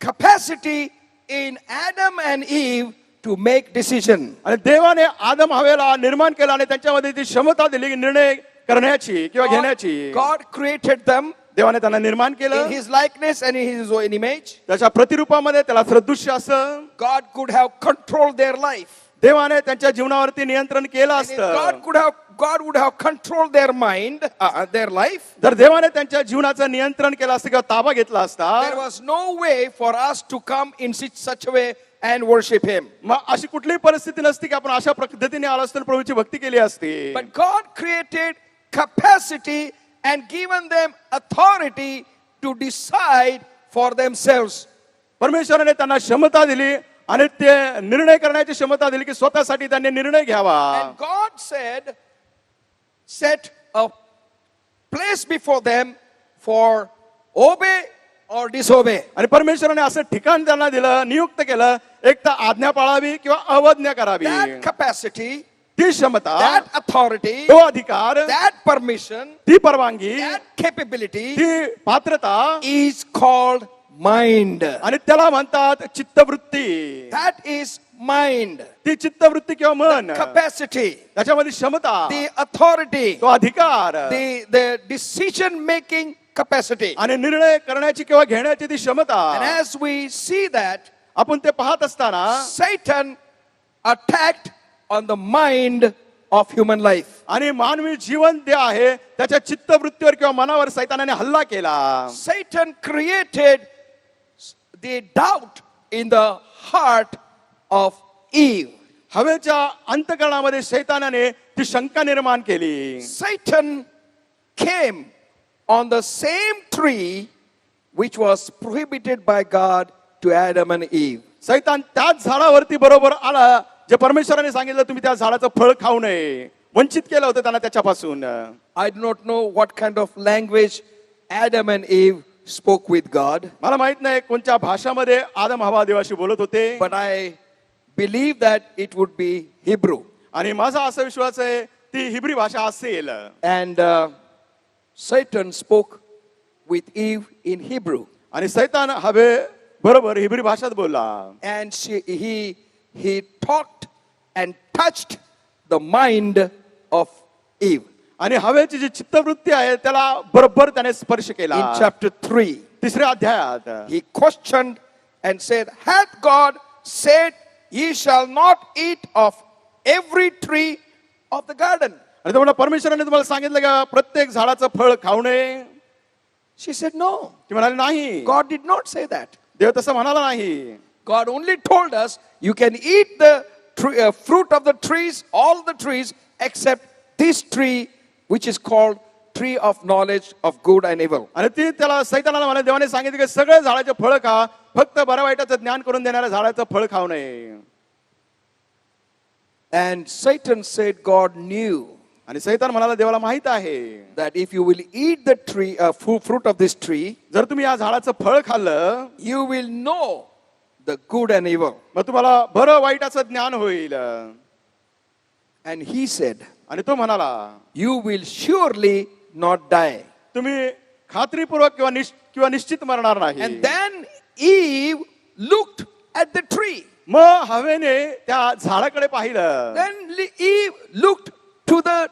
capacity in Adam and Eve to make decision. आणि देवाने आदम हवेला निर्माण केला आणि त्यांच्यामध्ये ती क्षमता दिली की निर्णय करण्याची किंवा घेण्याची. God created them देवाने त्यांना निर्माण in केलं his likeness and in his own image. त्याच्या प्रतिरूपामध्ये त्याला सदृश्य असं. God could have controlled their life. देवाने त्यांच्या जीवनावरती नियंत्रण केलं And if असतं. God would have controlled their mind, their life. जर देवाने त्यांच्या जीवनाचं नियंत्रण केलं असतं किंवा ताबा घेतला There असता was no way for us to come in such a way and worship him. मग अशी कुठलीही परिस्थिती नसती की आपण अशा पद्धतीने आलो असतो आणि प्रभूची भक्ती केली असती. But God created capacity and given them authority to decide for themselves. परमेश्वराने त्यांना क्षमता दिली आणि ते निर्णय करण्याची क्षमता दिली की स्वतःसाठी त्यांनी निर्णय घ्यावा. And God said, set a place before them for obey or disobey. आणि परमेश्वराने असं ठिकाण त्यांना दिलं नियुक्त केलं एक तर आज्ञा पाळावी किंवा अवज्ञा करावी. That capacity, ती क्षमता that authority, तो अधिकार that permission, ती परवानगी that capability ती पात्रता is called mind. आणि त्याला म्हणतात चित्तवृत्ती. That is mind. ती चित्तवृत्ती किंवा मन Capacity, त्याच्यामध्ये क्षमता the authority, तो अधिकार the decision making capacity. आणि निर्णय करण्याची किंवा घेण्याची ती क्षमता. And as we see that, आपण ते पाहत असताना Satan attacked on the mind of human life. आणि मानवी जीवन जे आहे त्याच्या चित्तवृत्तीवर किंवा मनावर सैतानाने हल्ला केला. Satan created the doubt in the heart of Eve. हवेच्या अंतकरणामध्ये शैतानाने ती शंका निर्माण केली. Satan came on the same tree which was prohibited by God to Adam and Eve. सैतान त्याच झाडावरती बरोबर आला जे परमेश्वराने सांगितलं तुम्ही त्या झाडाचं फळ खाऊ नये. वंचित केलं होतं त्यांना त्याच्यापासून. I do not know what kind of language Adam and Eve spoke with God, मला माहित नाही कोणत्या भाषामध्ये आदम हवा देवाशी बोलत होते. but I believe that it would be Hebrew. आणि माझा असा विश्वास आहे ती हिब्री भाषा असेल. And Satan spoke with Eve in Hebrew. आणि सैतान हवे बरोबर हिब्री भाषात बोलला. And he talked and touched the mind of Eve. आणि हवेची जी चित्तवृत्ती आहे त्याला बरोबर त्याने स्पर्श केला. In chapter 3, तिसऱ्या अध्यायात he questioned and said, hath God said, ye shall not eat of every tree of the garden. आणि तो म्हणला परमेश्वराने तुम्हाला सांगितलं का प्रत्येक झाडाचं फळ खाऊ नये? She said, no. ती म्हणाली नाही, God did not say that. देव तसं म्हणाला नाही. God only told us you can eat the fruit of the trees, all the trees, except this tree, which is called tree of knowledge of good and evil. आणि ती त्याला सैतानाला म्हणाली, देवाने सांगितलं की सगळे झाडाचे फळ खा, फक्त बरं वाईटाचं ज्ञान करून देणाऱ्या झाडाचं फळ खाऊ नये. And Satan said God knew आणि सैतान म्हणाला देवाला माहित आहे that if you will eat the tree, fruit of this tree, जर तुम्ही या झाडाचं फळ खाल्लं you will know the good and evil. मग तुम्हाला बरं वाईटाचं ज्ञान होईल. And he said, आणि तो म्हणाला you will surely not die. तुम्ही खात्रीपूर्वक किंवा निश्चित मरणार नाही. And then Eve looked at the tree. मग हवेने त्या झाडाकडे पाहिलं Then Eve looked to the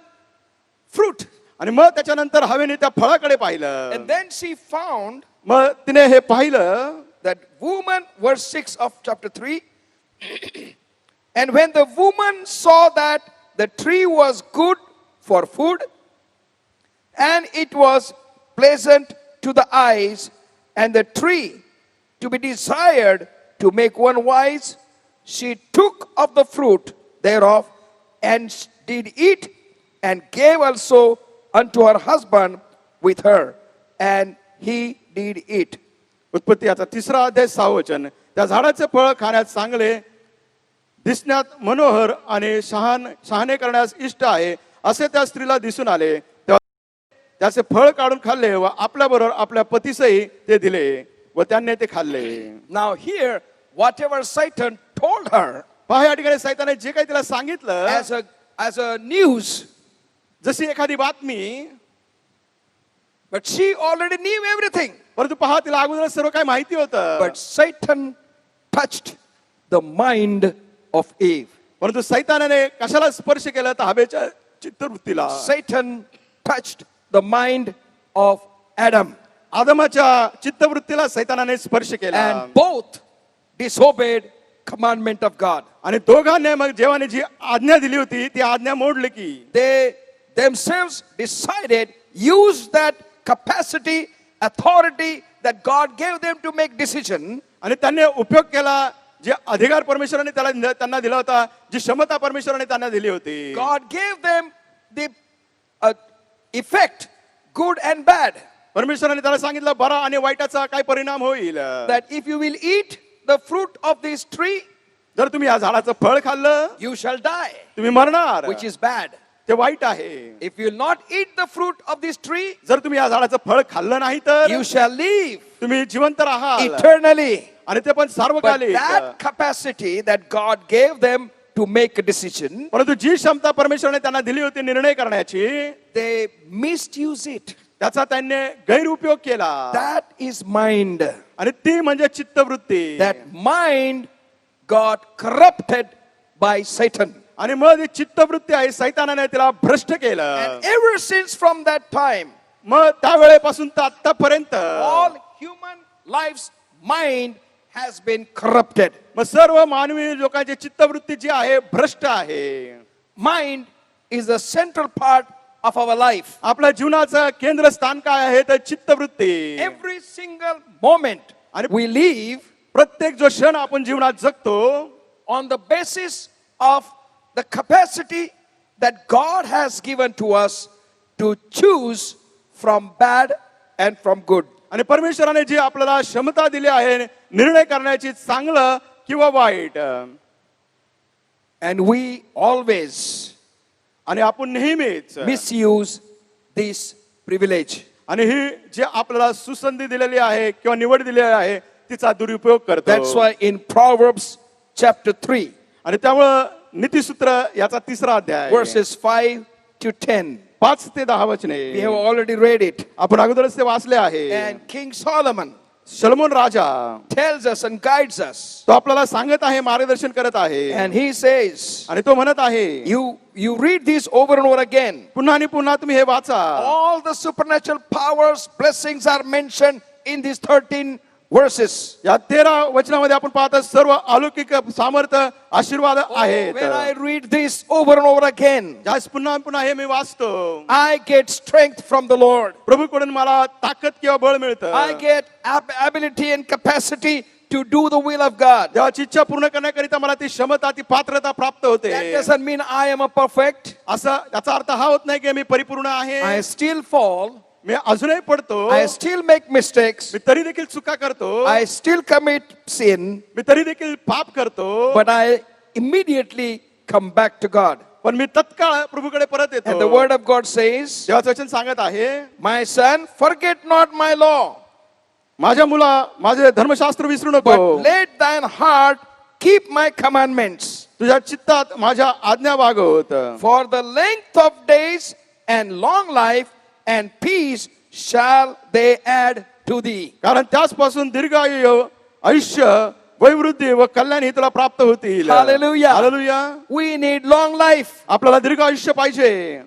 fruit. आणि मग त्याच्यानंतर हवेने त्या फळाकडे पाहिलं. And then she found मग तिने हे पाहिलं that woman, verse 6 of chapter 3. And when the woman saw that the tree was good for food, and it was pleasant to the eyes, and the tree to be desired to make one wise, she took of the fruit thereof and did eat, and gave also unto her husband with her, and he did eat. उत्पत्ती याचा 3रा अध्याय 6 वचन. त्या झाडाचे फळ खाण्यात चांगले, दिसण्यात मनोहर आणि शहाणे करण्यास इष्ट आहे असे त्या स्त्रीला दिसून आले. तेव्हा त्याचे फळ काढून खाल्ले व आपल्या बरोबर आपल्या पतीसही ते दिले व त्यांनी ते खाल्ले. Now here, whatever Satan told her पहा या ठिकाणी सैताने जे काही तिला सांगितलं as a news, जशी एखादी बातमी, but she already knew everything. परंतु पहा तिला अगोदर सर्व काही माहिती होतं. But Satan touched the mind of Eve. परंतु सैतानाने कशाला स्पर्श केला तर हवेच्या चित्तवृत्तीला. Satan touched the mind of Adam. आदमाच्या चित्तवृत्तीला सैतानाने स्पर्श केला. And both disobeyed commandment of God. आणि दोघांनी मग जेव्हा जी आज्ञा दिली होती ती आज्ञा मोडली की They themselves decided, use that capacity, authority that God gave them to make decision. आणि त्यांनी उपयोग केला जे अधिकार परमेश्वराने त्यांना दिला होता, जी क्षमता परमेश्वराने त्यांना दिली होती. God gave them the effect, good and bad, परमेश्वराने त्याला सांगितलं बरा आणि वाईटाचा काय परिणाम होईल. that if you will eat the fruit of this tree, जर तुम्ही या झाडाचं फळ खाल्लं you shall die, तुम्ही मरणार, which is bad. ते वाईट आहे. If you will not eat the fruit of this tree, जर तुम्ही या झाडाचं फळ खाल्लं नाही तर you shall live तुम्ही जिवंत राहाल eternally. आणि ते पण But सार्वकालिक. that capacity that God gave them to make a decision, परंतु जी क्षमता परमेश्वराने त्यांना दिली होती निर्णय करण्याची, they misused it. त्याचा त्यांनी गैरउपयोग केला. That is mind. आणि ती म्हणजे चित्तवृत्ती. That mind got corrupted by Satan. आणि मग ही चित्तवृत्ती आहे सैतानाने तिला भ्रष्ट केलं. And ever since from that time, मग त्यावेळेपासून तर आतापर्यंत all human life's mind has been corrupted. मग सर्व मानवी लोकांची चित्तवृत्ती जी आहे भ्रष्ट आहे. Mind is the central part of our life. आपल्या जीवनाचं केंद्रस्थान काय आहे तर चित्तवृत्ती. Every single moment we live प्रत्येक जो क्षण आपण जीवनात जगतो on the basis of the capacity that God has given to us to choose from bad and from good. आणि परमेश्वराने जी आपल्याला क्षमता दिली आहे निर्णय करण्याची चांगलं किंवा वाईट. And we always आणि आपण नेहमीच misuse this privilege. आणि ही जी आपल्याला सुसंधी दिलेली आहे किंवा निवड दिलेली आहे तिचा दुरुपयोग करतो. That's why in Proverbs chapter 3, आणि त्यामुळं नीतिसूत्र याचा 3रा अध्याय verses 5 to 10, 5 ते 10 we वचने have already read it. आपण अगोदरच ते वाचले आहे. And King Solomon शलोमोन Raja tells us and guides us. तो आपल्याला सांगत आहे, मार्गदर्शन करत आहे. And he says, आणि तो म्हणत आहे, you read this over and over again. पुन्हा आणि पुन्हा तुम्ही हे वाचा. All the supernatural powers, blessings are mentioned in these 13 verses. या 13 वचनामध्ये आपण पाहता सर्व अलौकिक सामर्थ्य आशीर्वाद आहेत. When I read this over and over again, ज्यास पुन्हा पुन्हा हे मी वाचतो, I get strength from the Lord. प्रभूकडून मला ताकद किंवा बळ मिळतं. I get ability and capacity to do the will of God. देवाची इच्छा पूर्ण करण्याकरिता मला ती क्षमता, ती पात्रता प्राप्त होते. That doesn't mean I am a perfect. असं याचा अर्थ हा होत नाही की मी परिपूर्ण आहे. I still fall. मी अजूनही पडतो. I still make mistakes. मी तरी देखील चुका करतो. I still commit sin. मी तरी देखील पाप करतो. But I immediately come back to God. पण मी तत्काळ प्रभूकडे परत येतो. And the word of God says, देवाचं वचन सांगत आहे, my son, forget not my law, माझ्या मुला माझे धर्मशास्त्र विसरू नको. but let thine heart keep my commandments. तुझ्या चित्तात माझ्या आज्ञा वागवत. For the length of days and long life and peace shall they add to thee. कारण त्याचपासून दीर्घायू आयुष्य, वैवृद्धी व कल्याण ही तुला प्राप्त होतील. Hallelujah. Hallelujah. We need long life. आपल्याला दीर्घ आयुष्य पाहिजे.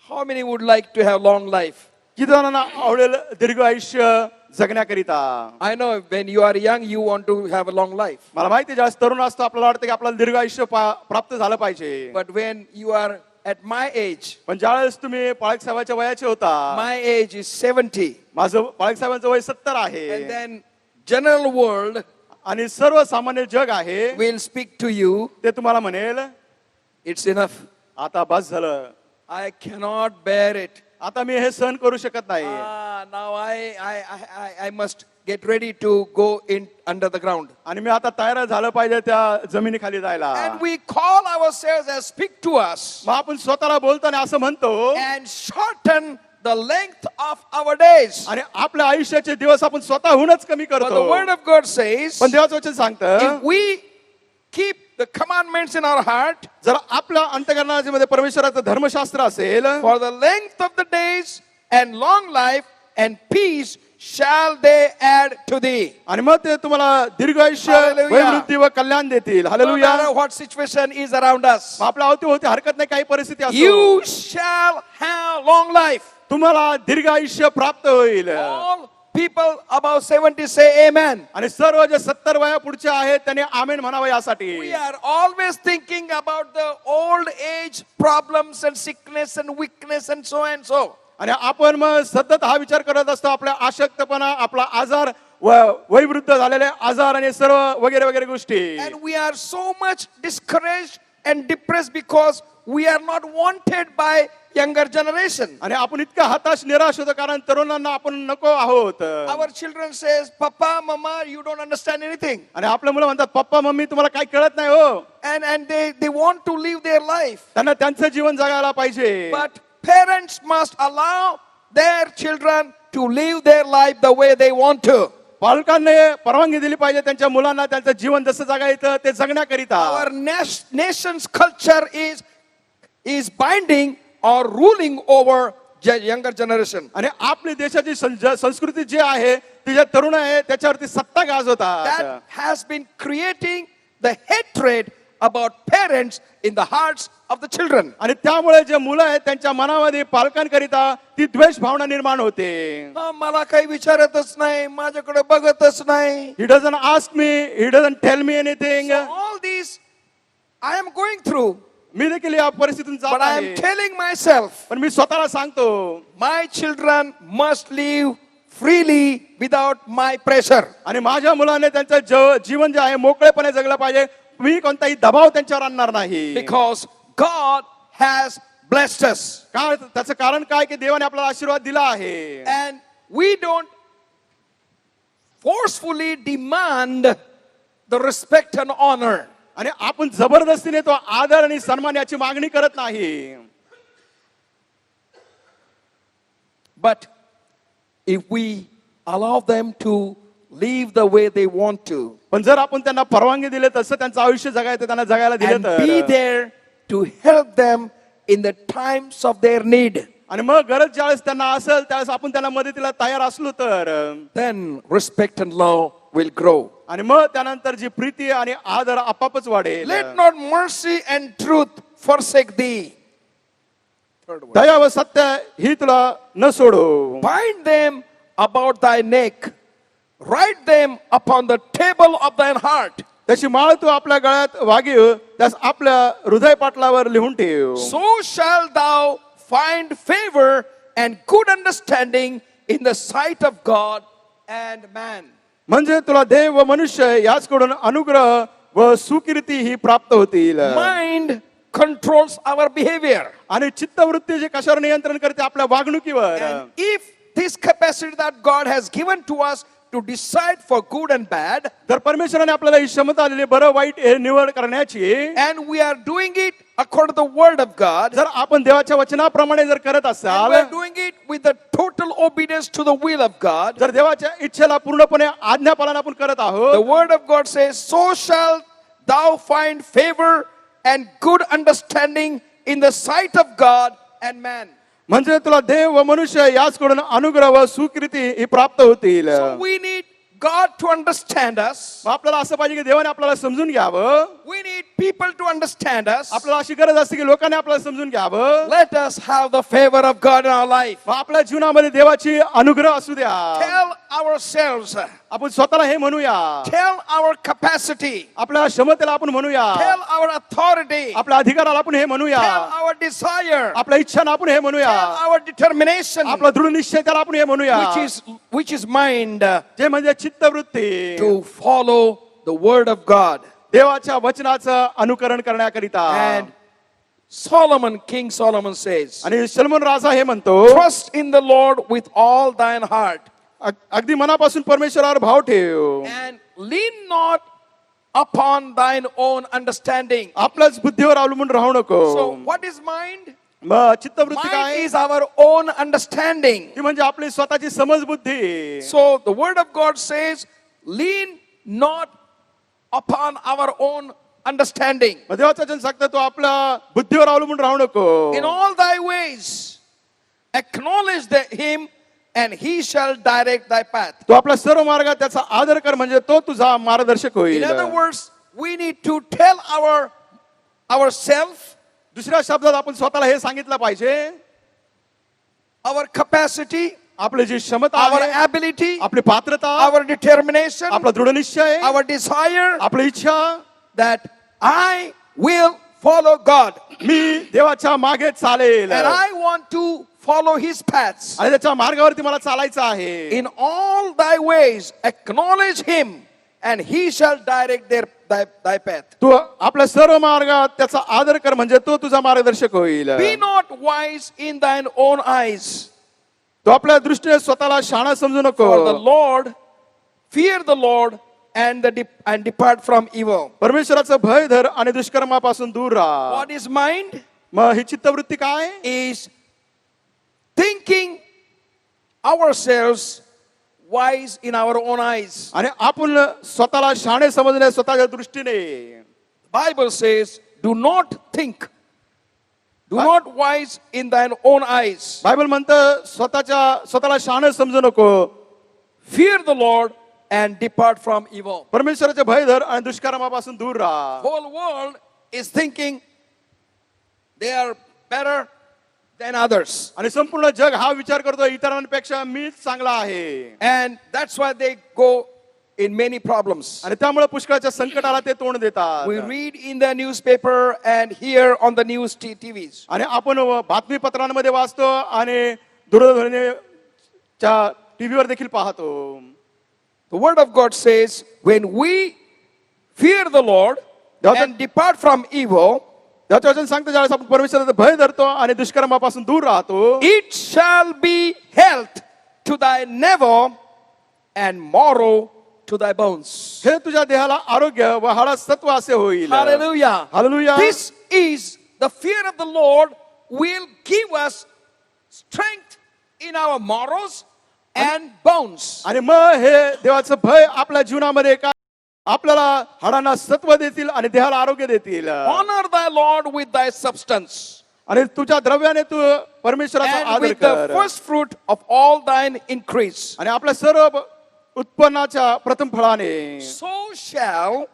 How many would like to have long life? किती जणांना आवडेल दीर्घ आयुष्य जगण्याकरिता? I know when you are young, you want to have a long life. मला माहिती आहे, जास्त तरुण असतो आपल्याला वाटतं की आपल्याला दीर्घ आयुष्य प्राप्त झालं पाहिजे. But when you are at my age, पण ज्यावेळेस तुम्ही पाळक साहेबाच्या वयाचे होता, my age is 70. माझं पाळक साहेबांचं वय 70 आहे. And then general world आणि सर्वसामान्य जग आहे, will speak to you. ते तुम्हाला म्हणेल It's enough. आता बस झालं, I cannot bear it. आता मी हे सहन करू शकत नाही. Now I must get ready to go in under the ground. आणि मी आता तयार झालं पाहिजे त्या जमिनीखाली जायला. And we call ourselves as speak to us मग आपण स्वतःला बोलताना असं म्हणतो and shorten the length of our days. आणि आपल्या आयुष्याचे दिवस आपण स्वतःहूनच कमी But the करतो. word of God says, पण देवाचं वचन सांगतं, if we keep the commandments in our heart, जर आपल्या अंतःकरणामध्ये परमेश्वराचं धर्मशास्त्र असेल, for the length of the days and long life and peace shall they add to thee. आणि मग ते तुम्हाला दीर्घ आयुष्य, Hallelujah. वैवृद्धी व कल्याण देतील. No hallelujah. matter what situation is around us, आपल्या अवतीभोवती हरकत नाही, काही परिस्थिती असो, you shall have long life. तुम्हाला दीर्घ आयुष्य प्राप्त होईल. All people above 70 say amen. आणि सर्व जे 70 वया पुढचे आहेत त्यांनी आमेन म्हणावं यासाठी. We are always thinking about the old age problems and sickness and weakness and so and so. आणि आपण मग सतत हा विचार करत असतो, आपल्या आशक्तपणा, आपला आजार, वयोवृद्ध झालेले आजार आणि सर्व वगैरे वगैरे गोष्टी. And we are so much discouraged and depressed because we are not wanted by younger generation. आणि आपण इतका हताश निराश होतो कारण तरुणांना आपण नको आहोत. Our children says, Papa, Mama, you don't understand anything. आणि आपल्या मुलं म्हणतात, पप्पा मम्मी तुम्हाला काही कळत नाही हो. And they want to live their life. त्यांना त्यांचं जीवन जगायला पाहिजे. But parents must allow their children to live their life the way they want to. पालकांनी परवानगी दिली पाहिजे त्यांच्या मुलांना त्यांचं जीवन जसं जगायचं ते जगण्याकरिता. Our nation's culture is binding or ruling over younger generation. आणि आपली देशाची संस्कृती जी आहे ती जे तरुण आहे त्याच्यावरती सत्ता गाजवतात. That has been creating the hatred about parents in the hearts of the children. आणि त्यामुळे जे मुलं आहेत त्यांच्या मनामध्ये पालकांकरिता ती द्वेष भावना निर्माण होते. मला काही विचारतच नाही, माझ्याकडे बघतच नाही. He doesn't ask me, he doesn't tell me anything. So all these I am going through, मी देखील या परिस्थितीतून जात but I am आहे. telling myself, पण मी स्वतःला सांगतो, my children must live freely without my pressure. आणि माझ्या मुलाने त्यांचं जीवन जे आहे मोकळेपणे जगलं पाहिजे. मी कोणताही दबाव त्यांच्यावर आणणार नाही. Because God has blessed us. का त्याचं कारण काय की देवाने आपल्याला आशीर्वाद दिला आहे. And we don't forcefully demand the respect and honor. आणि आपण जबरदस्तीने तो आदर आणि सन्मान याची मागणी करत नाही. But if we allow them to live the way they want to, पण जर आपण त्यांना परवानगी दिली तसं त्यांचं आयुष्य जगायचं त्यांना जगायला दिलं and be तर, there to help them in the times of their need, आणि मग गरज ज्यावेळेस त्यांना असेल त्यावेळेस आपण त्यांना मदतीला तयार असलो तर, then respect and love will grow. आणि मग त्यानंतर जी प्रीती आणि आदर आपापच वाढेल. Let not mercy and truth forsake thee. Third word. दया व सत्य ही तुला न सोडो. Bind them about thy neck write them upon the table of thine heart. त्याची माळ तू आपल्या गळ्यात वागीव, त्यास आपल्या हृदय पाटलावर लिहून ठेव. So shall thou find favor and good understanding in the sight of God and man. म्हणजे तुला देव व मनुष्य याचकडून अनुग्रह व सुकीर्ती ही प्राप्त होतील. Mind controls our behavior. आणि चित्तवृत्ती जे कशावर नियंत्रण करते, आपल्या वागणुकीवर. And if this capacity that God has given to us to decide for good and bad, जर परमेश्वराने आपल्याला ही क्षमता दिली बरं वाईट हे निवड करण्याची, and we are doing it according to the word of God, जर आपण देवाच्या वचनाप्रमाणे जर करत and असाल, we are doing it with the total obedience to the will of God, जर देवाच्या इच्छेला पूर्णपणे आज्ञापालन आपण करत the आहोत, word of God says, so shall thou find favor and good understanding in the sight of God and man. म्हणजे तुला देव व मनुष्य याचकडून अनुग्रह व सुकृती ही प्राप्त होतील. So we need God to understand us. मग आपल्याला असं पाहिजे की देवाने आपल्याला समजून घ्यावं. We need people to understand us. आपल्याला अशी गरज असते की लोकांनी आपल्याला समजून घ्यावं. Let us have the favor of God in our life. मग आपल्या जीवनामध्ये देवाची अनुग्रह असू द्या. Tell ourselves, आपण स्वतःला हे म्हणूया, tell our capacity, आपल्या क्षमतेला आपण म्हणूया, tell our authority, आपल्या अधिकाराला आपण हे म्हणूया, tell our desire, आपल्या इच्छांना आपण हे म्हणूया, tell our determination, आपला दृढ निश्चय त्याला आपण हे म्हणूया, which is mind, जे म्हणजे चित्तवृत्ती, to follow the word of God. देवाच्या वचनाचं अनुकरण करण्याकरिता. And Solomon, King Solomon says, आणि सलमन राजा हे म्हणतो, trust in the Lord with all thine heart अगदी मनापासून परमेश्वरावर भाव ठेव, and lean not upon thine own understanding. आपल्याच बुद्धीवर अवलंबून राहू नको. So what is mind? मग चित्तवृत्ती Mind काय? is our own understanding. ती म्हणजे आपली स्वतःची समज बुद्धी. So the word of God says, lean not upon our own understanding. मग देवाचं वचन सांगतं तू आपल्या बुद्धीवर अवलंबून राहू नको. In all thy ways, acknowledge him and he shall direct thy path. तू आपल्या सर्व मार्गात त्याचा आदर कर, म्हणजे तो तुझा मार्गदर्शक होईल. In other words, we need to tell ourselves, दुसऱ्या शब्दात आपण स्वतःला हे सांगितलं पाहिजे, our capacity, आपली जी क्षमता our आहे, ability, आपली पात्रता, our determination, आपला दृढ निश्चय, our desire, आपली इच्छा, that I will follow God मी देवाच्या मागे चालेल and I want to follow his paths. आणि त्याच्या मार्गावरती मला चालायचं आहे. In all thy ways, acknowledge him and he shall direct thy path. तू आपल्या सर्व मार्गात त्याचा आदर कर, म्हणजे तो तुझा मार्गदर्शक होईल. Be not wise in thine own eyes. तो आपल्या दृष्टीने स्वतःला शहाणा समजू नको. For the Lord, fear the Lord and depart from evil. परमेश्वराचं भय धर आणि दुष्कर्मापासून दूर राहा. What is mind? मग ही चित्तवृत्ती काय? Is thinking ourselves wise in our own eyes. आणि आपण स्वतःला शहाणे समजणे स्वतःच्या दृष्टीने. Bible says, do not think. Do not wise in thine own eyes. Bible म्हणतं स्वतःला शहाणे समजू नको. Fear the Lord and depart from evil. परमेश्वराचे भय धर आणि दुष्कर्मापासून दूर राहा. Whole world is thinking they are better than others. आणि संपूर्ण जग हा विचार करतो इतरांपेक्षा मीच चांगला आहे. And that's why they go in many problems. आणि त्यामुळे पुष्कळाच्या संकटाला ते तोंड देतात. We read in the newspaper and hear on the news TVs. आणि आपण बातमीपत्रांमध्ये वाचतो आणि दूरध्वनीच्या टीव्हीवर देखील पाहतो. The word of God says, when we fear the Lord and depart from evil, त्याचं वचन सांगतं ज्यावेळेस आपण परमेश्वराचं भय धरतो आणि दुष्कर्मापासून दूर राहतो, it shall be health to thy navel and marrow to thy bones. हे तुझ्या देहाला आरोग्य व हाडात सत्व असे होईल. Hallelujah. Hallelujah. This is the fear of the Lord will give us strength in our marrows and bones. आणि मग हे देवाचं भय आपल्या जीवनामध्ये काय आपल्याला हाडांना सत्व देतील आणि देहाला आरोग्य देतील. Honor thy Lord with thy substance आणि तुझ्या द्रव्याने तू परमेश्वराचा and आदर with the कर. first fruit of all thine increase. आणि आपल्या सर्व उत्पन्नाच्या प्रथम फळाने So shall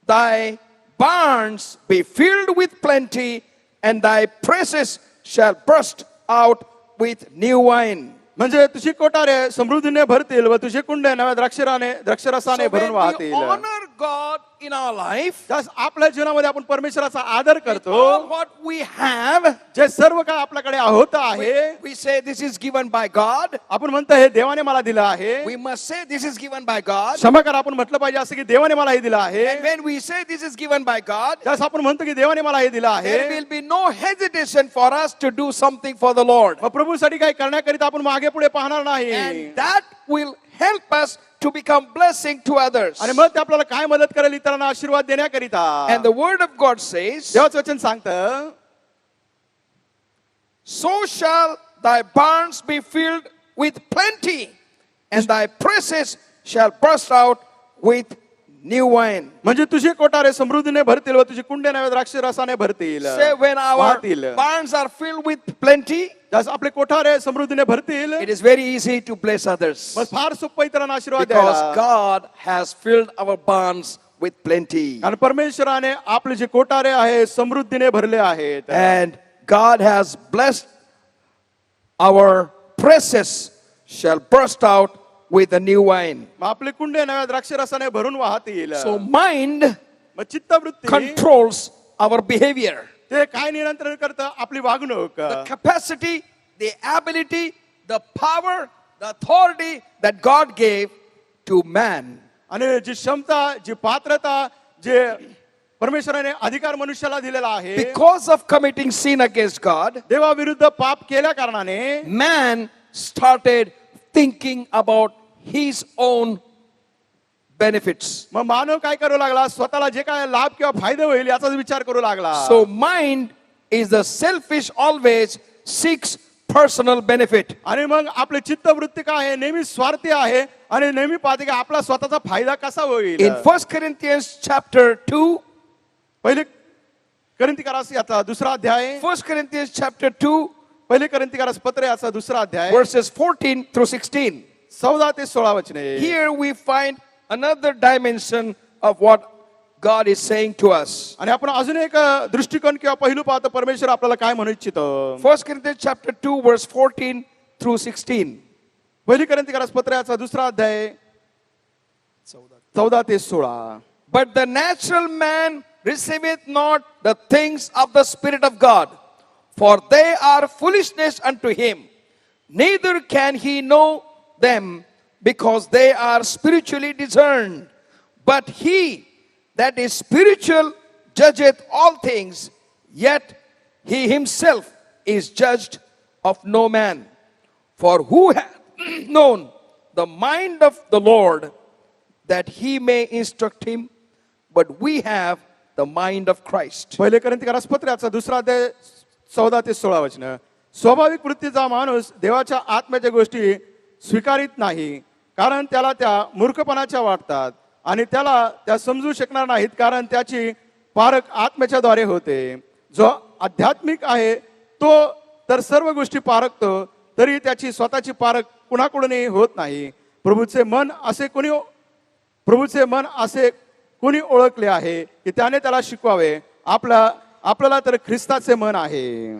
thy barns be filled with plenty, and thy presses shall burst out with new wine. म्हणजे तुझी कोठारे समृद्धीने भरतील व तुझे कुंड नव्या द्राक्षरसाने So भरून when we वाहतील. honor God in our life, त्यास आपल्या जीवनामध्ये आपण परमेश्वराचा आदर all करतो. what we have, जे सर्व काय आपल्याकडे होत आहे, we say this is given by God. आपण म्हणतो हे देवाने मला दिलं आहे. We must say this is given by God. क्षमा करा, आपण म्हटलं पाहिजे असं की देवाने मला हे दिलं आहे. And when we say this is given by God, त्यास आपण म्हणतो की देवाने मला हे दिलं आहे. there will be no hesitation for us to do something for the Lord. मग प्रभूसाठी काही करण्याकरिता आपण मागे पुढे पाहणार नाही. And that will help us to become blessing to others. आणि मग ते आपल्याला काय मदत करेल इतरांना आशीर्वाद देण्याकरिता. And the word of God says, देवाचं वचन सांगतं, so shall thy barns be filled with plenty, and thy presses shall burst out with new wine. म्हणजे तुझी कोठारे समृद्धीने भरतील व तुझी कुंडे नव्या द्राक्ष रसाने भरतील. Say when our वाहतील. barns are filled with plenty, जस आपले Kothare समृद्धीने भरतील, it is very easy to bless others. मग फार सोपं इतरांना आशीर्वाद Because द्यायला. God has filled our barns with plenty. आणि परमेश्वराने आपले जे कोठारे आहे समृद्धीने भरले आहेत. And God has blessed our presses shall burst out with a new wine. मग आपले कुंडे नव्या द्राक्ष रसाने भरून वाहतील. So mind मग चित्तवृत्ती controls our behavior. ते काय नियंत्रण करतं आपली वागणूक. The capacity, the ability, the power, the authority that God gave to man. आणि जी क्षमता, जी पात्रता, जे परमेश्वराने अधिकार मनुष्याला दिलेला आहे, Because of committing sin against God, देवाविरुद्ध पाप केल्या कारणाने man started thinking about his own benefits. मग मानव काय करू लागला, स्वतःला जे काय लाभ किंवा फायदे होईल याचाच विचार करू लागला. So mind is the selfish, always seeks personal benefit. आणि मग आपले चित्तवृत्ती काय आहे, नेहमी स्वार्थी आहे आणि नेहमी पाहते की आपला स्वतःचा फायदा कसा होईल. In 1 Corinthians chapter 2, पहिले करंथीकारास याचा दुसरा अध्याय, 1 Corinthians chapter 2, पहिले करंथीकारास पत्र याचा दुसरा अध्याय, verses 14 through 16. 14 ते 16 वचने. Here we find another dimension of what God is saying to us. आणि आपण अजून एक दृष्टिकोन किंवा पहिलू पाहतो परमेश्वर आपल्याला काय म्हणू इच्छितो. 1 Corinthians chapter 2, verse 14 through 16. पहिली करंथीकारास पत्र याचा दुसरा अध्याय 14 ते 16. But the natural man receiveth not the things of the Spirit of God, for they are foolishness unto him. Neither can he know them, because they are spiritually discerned. But he that is spiritual judgeth all things, yet he himself is judged of no man. For who hath known the mind of the Lord, that he may instruct him? But we have the mind of Christ. पहिले करंथीकारास पत्र याचा दुसरा अध्याय 14 ते 16 वचन. स्वाभाविक वृत्तीचा माणूस देवाच्या आत्म्याच्या गोष्टी स्वीकारित नाही, कारण त्याला त्या मूर्खपणाच्या वाटतात आणि त्याला त्या समजू शकणार नाहीत, कारण त्याची पारख आत्म्याच्या द्वारे होते. जो आध्यात्मिक आहे तो तर सर्व गोष्टी पारखतो, तरी त्याची स्वतःची पारख कुणाकडूनही होत नाही. प्रभूचे मन असे कोणी ओळखले आहे की त्याने त्याला शिकवावे. आपल्याला तर ख्रिस्ताचे मन आहे.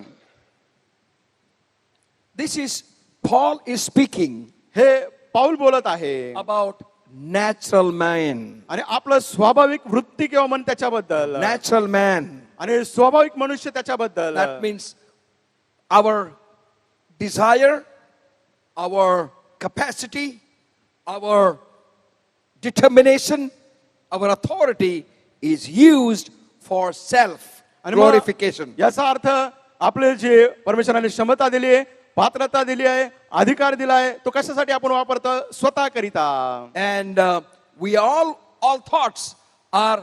This is Paul is speaking हे पाऊल बोलत आहे about natural man. आणि आपलं स्वाभाविक वृत्ती किंवा मन त्याच्याबद्दल, Natural man. आणि स्वाभाविक मनुष्य त्याच्याबद्दल. That means our desire, our capacity, our determination, our authority is used for self आणि मग glorification. याचा अर्थ आपले जे परमेश्वराने क्षमता दिली आहे, पात्रता दिली आहे, अधिकार दिला आहे, तो कशासाठी आपण वापरतो, स्वतः करिता. And we all thoughts are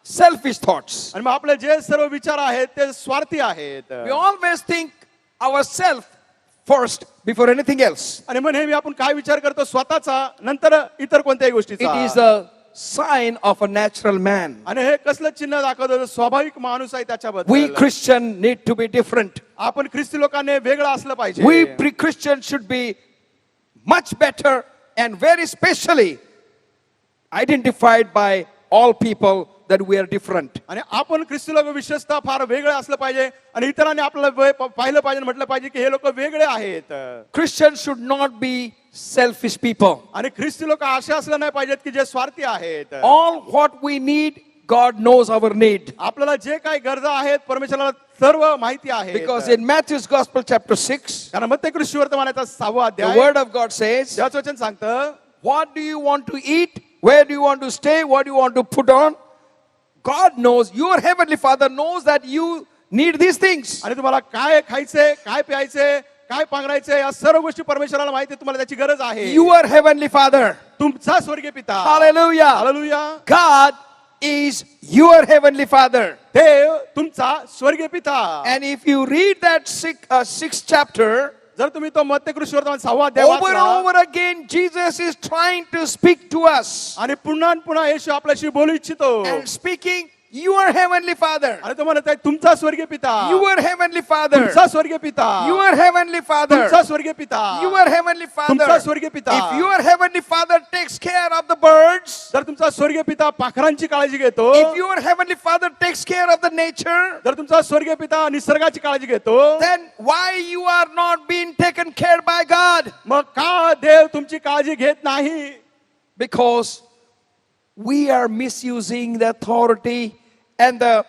selfish thoughts. आणि मग आपले जे सर्व विचार आहेत ते स्वार्थी आहेत. We always think ourselves first before anything else. आणि मग नेहमी आपण काय विचार करतो, स्वतःचा, नंतर इतर कोणत्याही It is गोष्टीचा. a sign of a natural man. आणि हे कसलं चिन्ह दाखवतं, स्वाभाविक माणूस आहे We त्याच्याबद्दल. Christian need to be different. आपण ख्रिस्ती लोकांनी वेगळं असलं पाहिजे. We pre-Christians should be much better and very specially identified by all people that we are different. आणि आपण ख्रिस्ती लोक विशेषतः फार वेगळे असलं पाहिजे आणि इतरांनी आपल्याला पाहिलं पाहिजे आणि म्हटलं पाहिजे की हे लोक वेगळे आहेत. Christians should not be selfish people. आणि ख्रिस्ती लोक असे असलं नाही पाहिजेत की जे स्वार्थी आहेत. All what we need, God knows our need. आपल्याला जे काही गरजा आहेत परमेश्वराला सर्व माहिती आहे. Because in Matthew's Gospel chapter 6, कारण मत्ती सुवर्तमानाचा 6वा the अध्याय word of God says, देवाचं वचन सांगतं, what do you want to eat? Where do you want to stay? What do you want to put on? God knows, your heavenly Father knows that you need these things. आणि तुम्हाला काय खायचे, काय प्यायचे, काय पांघरायचे या सर्व गोष्टी परमेश्वराला माहिती आहे, तुम्हाला त्याची गरज आहे. Your heavenly Father. तुमचा स्वर्गीय पिता. Hallelujah. Hallelujah. God is your heavenly Father. देव तुमचा स्वर्गीय पिता. And if you read that sixth chapter, जर तुम्ही तो मत्ती सुवर्तमान 6वा अध्याय over and वाचला over again, Jesus is trying to speak to us आणि पुन्हा पुन्हा येशू आपल्याशी बोलू इच्छितो and speaking, your heavenly Father, आणि तो म्हणत आहे तुमचा स्वर्गीय पिता. your heavenly Father, तुमचा स्वर्गीय पिता. your heavenly Father, तुमचा स्वर्गीय पिता. your heavenly तुमचा Father. स्वर्गीय पिता. If your heavenly Father takes care of the birds, जर तुमचा स्वर्गीय पिता पाखरांची काळजी घेतो, if your heavenly Father takes care of the nature, जर तुमचा स्वर्गीय पिता निसर्गाची काळजी घेतो, then why you are not being taken care by God? मग का देव तुमची काळजी घेत नाही? Because we are misusing the authority and the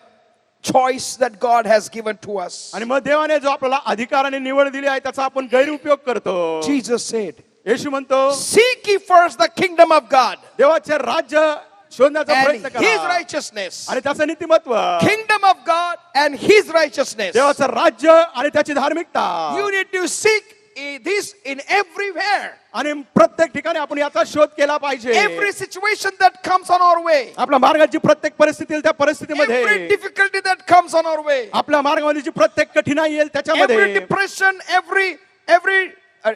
choice that God has given to us. आणि मग देवाने जो आपल्याला अधिकार आणि निवड दिली आहे त्याचा आपण गैरउपयोग करतो. Jesus said, येशू म्हणतो seek ye first the kingdom of God देवाचे राज्य शोधण्याचा and प्रयत्न his करा righteousness. आणि त्याचं नीतिमत्व. Kingdom of God and his righteousness. देवाचं राज्य आणि त्याची धार्मिकता. You need to seek this in everywhere. आणि प्रत्येक ठिकाणी आपण याचा शोध केला पाहिजे. Every situation that comes on our way, आपल्या मार्गाची प्रत्येक परिस्थिती त्या परिस्थितीमध्ये, every difficulty that comes on our way, आपल्या मार्गामध्ये जी प्रत्येक कठीणाई येईल every त्याच्यामध्ये, depression, every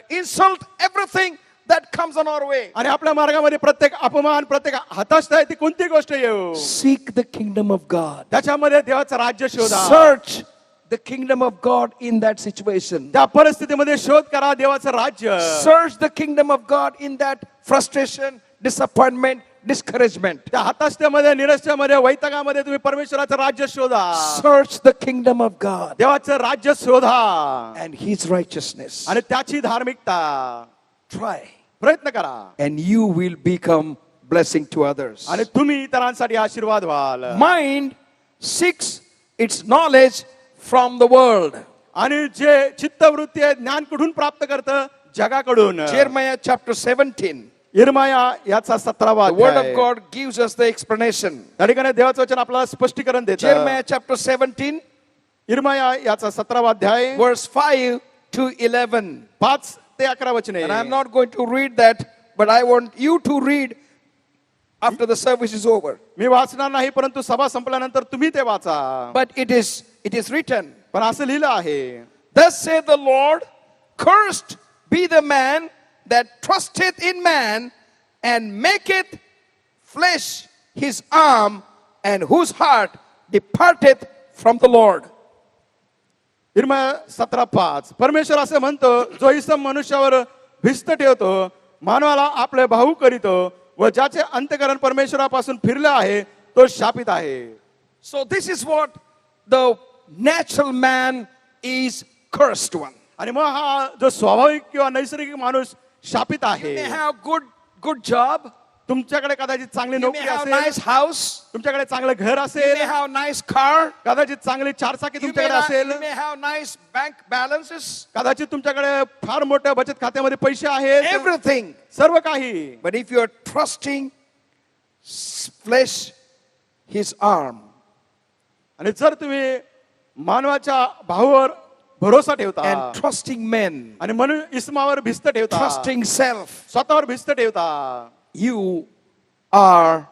insult, everything that comes on our way. आणि आपल्या मार्गामध्ये प्रत्येक अपमान, प्रत्येक हताशता आहे ती कोणती गोष्ट येऊ, Seek the kingdom of God. त्याच्यामध्ये देवाचं राज्य शोधा. Search the kingdom of God in that situation. त्या परिस्थितीमध्ये शोध करा देवाचं राज्य. Search the kingdom of God in that frustration, disappointment, discouragement. त्या हताशतेमध्ये, निराशेमध्ये, वैतागामध्ये तुम्ही परमेश्वराचं राज्य शोधा. Search the kingdom of God देवाचं राज्य शोधा and his righteousness. आणि त्याची धार्मिकता. Try प्रयत्न करा and you will become blessing to others. आणि तुम्ही इतरांसाठी आशीर्वाद व्हाल. Mind seeks its knowledge from the world. आणि जे चित्तवृत्ती आहे ज्ञान कुठून प्राप्त करतं? जगाकडून. Jeremiah chapter 17. इर्माया याचा 17वा The word अध्याय. of God gives us the explanation. त्या ठिकाणी देवाचं वचन आपल्याला स्पष्टीकरण देतं. Jeremiah chapter 17, इर्माया याचा 17वा अध्याय verse 5 to 11. 5 ते 11 वचने. And I'm not going to read that, but I want you to read after the service is over. मी वाचणार नाही परंतु सभा संपल्यानंतर तुम्ही ते वाचा. But it is written, पण असं लिहिलं आहे, thus saith the Lord, cursed be the man that trusteth in man and maketh flesh his arm, and whose heart departeth from the Lord. इर्माया 17:5. परमेश्वर असे म्हणतो, जो इसम मनुष्यावर भिस्त ठेवतो, मानवाला आपले भाऊ करीतो व ज्याचे अंतकरण परमेश्वरापासून फिरले आहे तो शापित आहे. So this is what the natural man is, cursed one. आणि मग हा जो स्वाभाविक किंवा नैसर्गिक माणूस शापित You आहे. may have good job, तुमच्याकडे कदाचित चांगली you may नोकरी have असेल, nice house, तुमच्याकडे चांगलं घर you may असेल, have nice car, कदाचित चांगली चारचाकी you तुमच्याकडे असेल, may have nice bank balances, कदाचित तुमच्याकडे फार मोठ्या बचत खात्यामध्ये पैसे आहेत, everything. सर्व काही. But if you are trusting flesh, his arm, आणि जर तुम्ही मानवाच्या भावावर भरोसा ठेवता and trusting men, आणि म्हणून इस्मावर भिस्त ठेवता, trusting self, स्वतःवर भिस्त ठेवता, you are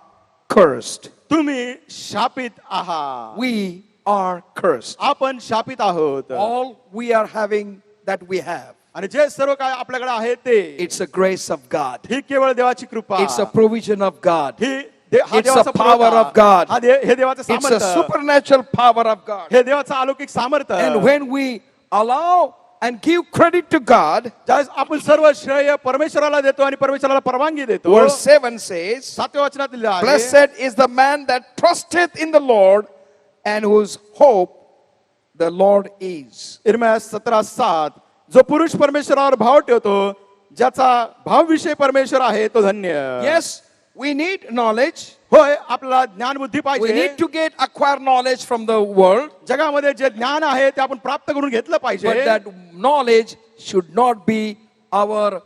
cursed. तुम्ही शापित आहात. We are cursed. आपण शापित आहोत. All we are having that we have, आणि जे सर्व काय आपल्याकडे आहे ते, it's a grace of God. ही केवळ देवाची कृपा, It's a provision of God. ही हा It's a देवाचा power पुरवठा. of God. हे देवाचं It's a सामर्थ्य, supernatural power of God. हे देवाचं अलौकिक सामर्थ्य. And when we allow and give credit to God, ज्यावेळेस आपण सर्व श्रेय परमेश्वराला देतो आणि परमेश्वराला परवानगी देतो, verse 7 says, 7व्या वचनात लिहिलं आहे, blessed is the man that trusteth in the Lord and whose hope the Lord is. इर्म्याह 17:7, जो पुरुष परमेश्वरावर भाव ठेवतो, ज्याचा भावविषय परमेश्वर आहे, तो धन्य. Yes, we need knowledge. होय, आपल्याला ज्ञान बुद्धी We पाहिजे. need to acquire knowledge from the world, जगामध्ये जे ज्ञान आहे ते आपण प्राप्त करून घेतलं but पाहिजे. that knowledge should not be our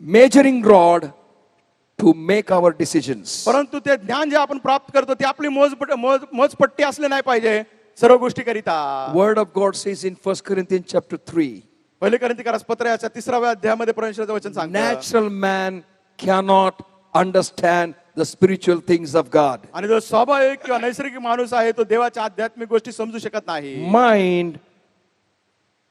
measuring rod to make our decisions. परंतु ते ज्ञान जे आपण प्राप्त करतो ते आपली मोजपट्टी असले नाही पाहिजे सर्व गोष्टी करिता. Word of God says in 1 Corinthians chapter 3, पहिले कोरिंथीकरास पत्र याच्या 3व्या अध्यायामध्ये परमेश्वराचं वचन सांगतं, natural man cannot understand the spiritual things of God. आणि जो स्वाभाविक किंवा नैसर्गिक माणूस आहे तो देवाच्या आध्यात्मिक गोष्टी समजू शकत नाही. Mind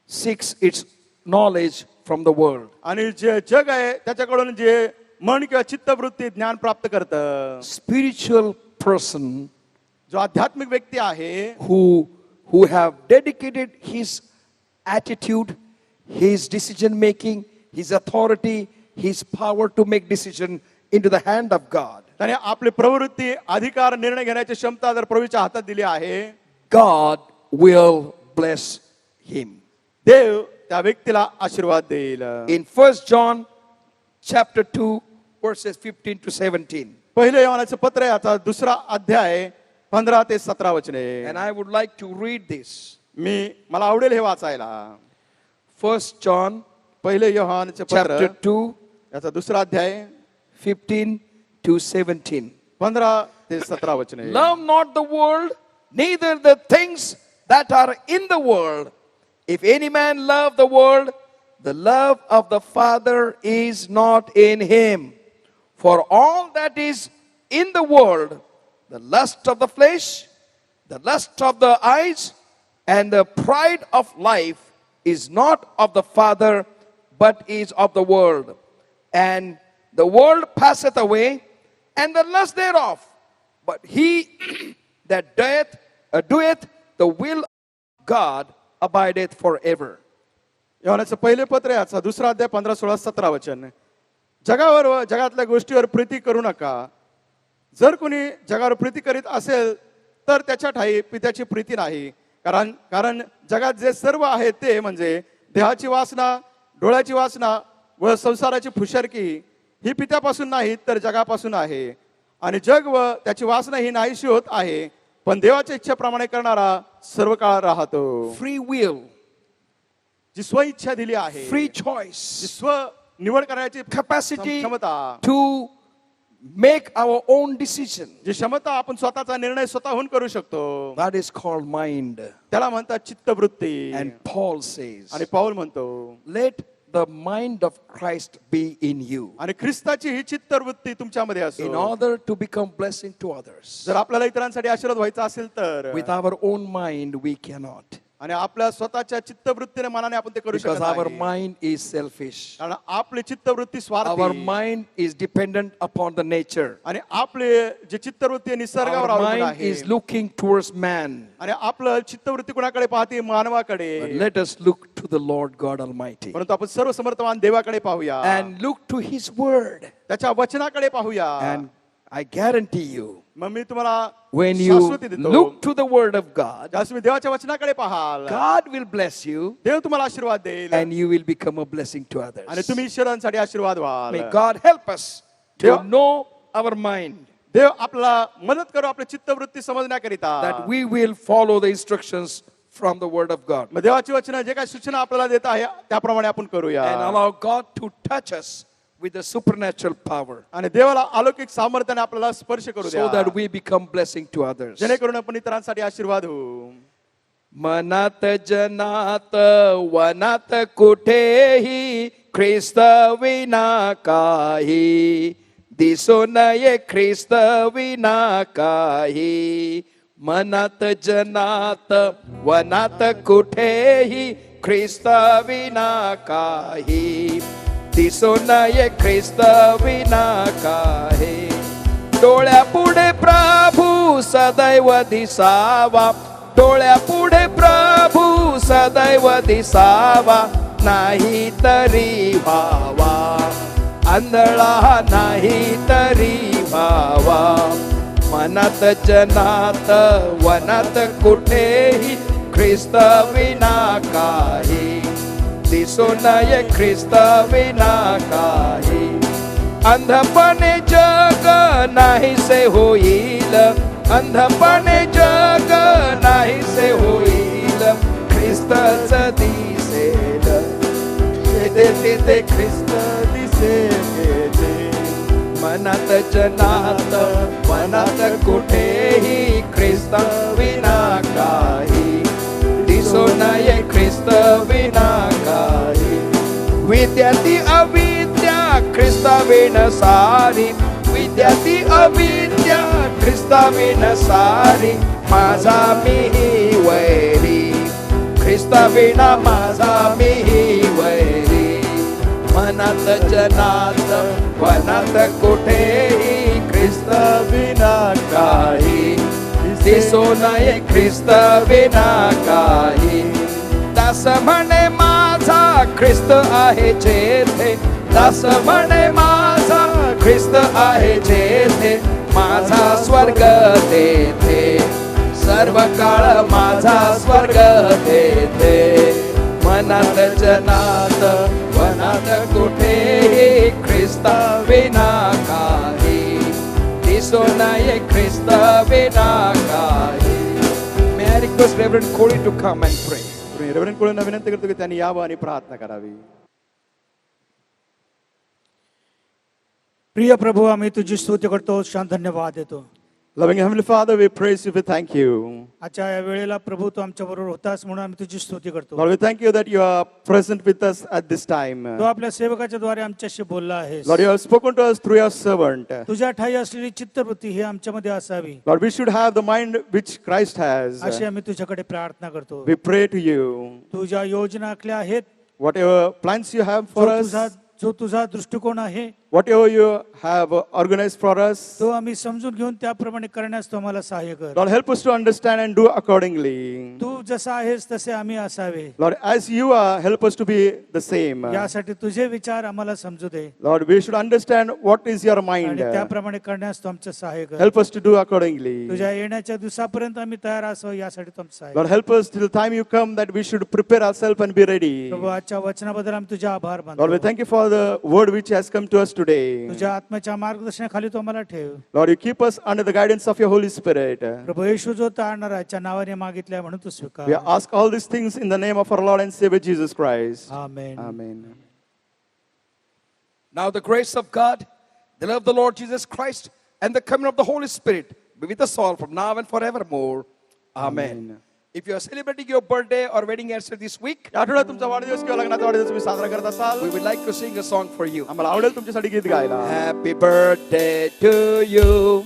seeks its knowledge from the world. आणि जे जग आहे त्याच्याकडून जे मन किंवा चित्तवृत्ती ज्ञान प्राप्त करतं. Spiritual person जो आध्यात्मिक व्यक्ती आहे who have dedicated his attitude, his decision making, his authority, his power to make decision into the hand of God, त्याने आपली प्रवृत्ती, अधिकार, निर्णय घेण्याची क्षमता जर प्रभूच्या हातात दिली आहे, God will bless him. देव त्या व्यक्तीला आशीर्वाद देईल. In 1 John chapter 2 verses 15 to 17. पहिले योहानाचं पत्र याचा 2रा अध्याय 15 ते 17 वचने. And I would like to read this. मला आवडेल हे वाचायला. 1 John पहिले योहानचे chapter पत्र 2 याचा 2रा अध्याय 15 to 17. 15 ते 17 वचने. Love not the world, neither the things that are in the world. If any man love the world, the love of the Father is not in him. For all that is in the world, the lust of the flesh, the lust of the eyes, and the pride of life is not of the Father, but is of the world. And the world passeth away, and the lust thereof. But he that doeth the will of God abideth forever. योहानाचं पहिले पत्र याचा 2रा अध्याय 15, 16, 17 वचन. जगावर व जगातल्या गोष्टीवर प्रीती करू नका. जर कोणी जगावर प्रीती करीत असेल तर त्याच्या ठाई पित्याची प्रीती नाही. कारण जगात जे सर्व आहे ते म्हणजे देहाची वासना, डोळ्याची वासना व संसाराची फुशरकी ही पित्यापासून नाही तर जगापासून आहे. आणि जग व त्याची वासना ही नाहीशी होत आहे, पण देवाच्या इच्छेप्रमाणे करणारा सर्व काळ राहतो. Free will, जी स्व इच्छा दिली आहे, free जी choice, स्व निवड करण्याची capacity क्षमता, to make our own decision. जी क्षमता आपण स्वतःचा निर्णय स्वतःहून करू शकतो, That is called mind. त्याला म्हणतात चित्तवृत्ती. And Paul says, आणि पाऊल म्हणतो, let the mind of Christ be in you, आणि ख्रिस्ताची ही चित्तवृत्ती तुमच्यामध्ये in असो. order to become blessing to others. जर आपल्याला इतरांसाठी आशीर्वाद व्हायचा असेल तर With our own mind, we cannot. आणि आपल्या स्वतःच्या चित्तवृत्तीने मनाने आपण ते करू Because शकत our नाही. mind is selfish. कारण आपली चित्तवृत्ती Our स्वार्थी mind is dependent upon the nature. आणि आपले जे चित्तवृत्ती आहे निसर्गावर Our अवलंबून mind आहे. is looking towards man. आणि आपलं चित्तवृत्ती कुणाकडे पाहते? मानवाकडे. But let us look to the Lord God Almighty परंतु आपण सर्व समर्थमान देवाकडे पाहूया and look to His Word. त्याच्या वचनाकडे पाहूया. And I guarantee you, मग मी तुम्हाला when you शाश्वती देतो. look to the Word of God, ज्यावेळेस तुम्ही देवाच्या वचनाकडे पाहाल, God will bless you देव तुम्हाला आशीर्वाद देईल and you will become a blessing to आणि others. तुम्ही ईश्वरांसाठी आशीर्वाद व्हाल. May God help us to Dev- know our mind, देव आपल्याला मदत करू आपली चित्तवृत्ती समजण्याकरिता. that we will follow the instructions from the Word of God मग देवाची वचन जे काही सूचना आपल्याला देत आहे त्याप्रमाणे आपण करूया. and allow God to touch us with the supernatural power आणि देवाला अलौकिक सामर्थ्याने आपल्याला स्पर्श करू so द्या, that we become blessing to others. जेणेकरून आपण इतरांसाठी आशीर्वाद होऊ. मनात जनात वनात कुठेही ख्रिस्त विना काही दिसो नये ख्रिस्त विना काही. मनात जनात वनात कुठेही ख्रिस्त विना काही दिसो नये ख्रिस्त विना काही. डोळ्यापुढे प्रभू सदैव दिसावा डोळ्यापुढे प्रभू सदैव दिसावा, नाही तरी व्हावा, आंधळा नाही तरी व्हावा. मनात जनात वनात कुठेही ख्रिस्त विना काही, दिसू नये ख्रिस्त विना काही. अंधपणे जग नाहीसे होईल, अंधपणे जग नाहीसे होईल, ख्रिस्तच दिसेल, येथे तिथे ख्रिस्त दिसेल. मनात जनात मनात कुठेही ख्रिस्त विना काही, दिसू नये ख्रिस्त विना काही. विद्यार्थी अविद्या ख्रिस्ताविन सारी, विद्यार्थी अविद्या ख्रिस्ताविन सारी. माझा मीही वैरी, ख्रिस्ताविना माझा मीही वैरी. मनात जनात वनात कुठेही ख्रिस्त विना काही, दिसू नये ख्रिस्त विना काही. दास म्हणे माझा ख्रिस्त आहे जेथे, दास म्हणे माझा ख्रिस्त आहे जेथे, माझा स्वर्ग तेथे, सर्व काळ माझा स्वर्ग तेथे. मनात जनात वनात कुठेही ख्रिस्त विना काही, दिसू नये ख्रिस्त विना काही. May I request Reverend Corey to come and pray. Reverend कोळींना विनंती करतो की त्यांनी यावं आणि प्रार्थना करावी. प्रिय प्रभू, आम्ही तुझी स्तुती करतो, शान धन्यवाद देतो. Loving Heavenly Father, we praise you, we thank you. आजच्या या वेळेला प्रभू तू आमच्या बरोबर होतास म्हणून आम्ही तुझी स्तुती करतो. Lord, we thank you that you are present with us at this time. तू आपल्या सेवकाच्या द्वारे आमच्याशी बोलला आहेस. Lord, you have spoken to us through your servant. तुझ्या ठाई असलेली चित्तवृत्ती ही आमच्यामध्ये असावी, Lord, we should have the mind which Christ has. अशी आम्ही तुझ्याकडे प्रार्थना करतो. We pray to you. तुझ्या योजना आखल्या आहेत, Whatever plans you have for us, जो तुझा दृष्टिकोन आहे whatever you have organized for us, तो आम्ही समजून घेऊन त्याप्रमाणे करण्यास तू आम्हाला सहाय्य कर. Lord, help us to understand and do accordingly. तू जसा आहेस तसे आम्ही असावे, Lord, as you are, help us to be the same. यासाठी तुझे विचार आम्हाला समजू दे Lord, we should understand what is your mind. आणि त्याप्रमाणे करण्यास तू आमचं सहाय्य कर. Help us to do accordingly. तुझ्या येण्याच्या दिवसापर्यंत आम्ही तयार असावं यासाठी तू आमचं सहाय्य Lord, help us till the time you come that we should prepare ourselves and be ready. प्रभू, आजच्या वचनाबद्दल आम्ही तुझे आभार Lord, we मानतो. thank you for the word which has come to us today. तुझ्या आत्म्याच्या मार्गदर्शनाखाली तू आम्हाला ठेव. Lord, you keep us under the guidance of your Holy Spirit. प्रभू येशू जो तारणाराच्या नावाने मागितल्या म्हणून तू We स्वीकार. ask all these things in the name of our Lord and Savior Jesus Christ. Amen. Amen. Now the grace of God, the love of the Lord Jesus Christ, and the coming of the Holy Spirit be with us all from now and forevermore. Amen. Amen. If you are celebrating your birthday or wedding anniversary this week, या आठवड्यात तुमचा वाढदिवस किंवा लग्नाचा वाढदिवस तुम्ही साजरा करत असाल, we would like to sing a song for you. आम्हाला आवडेल तुमच्यासाठी गीत गायला. Happy birthday to you.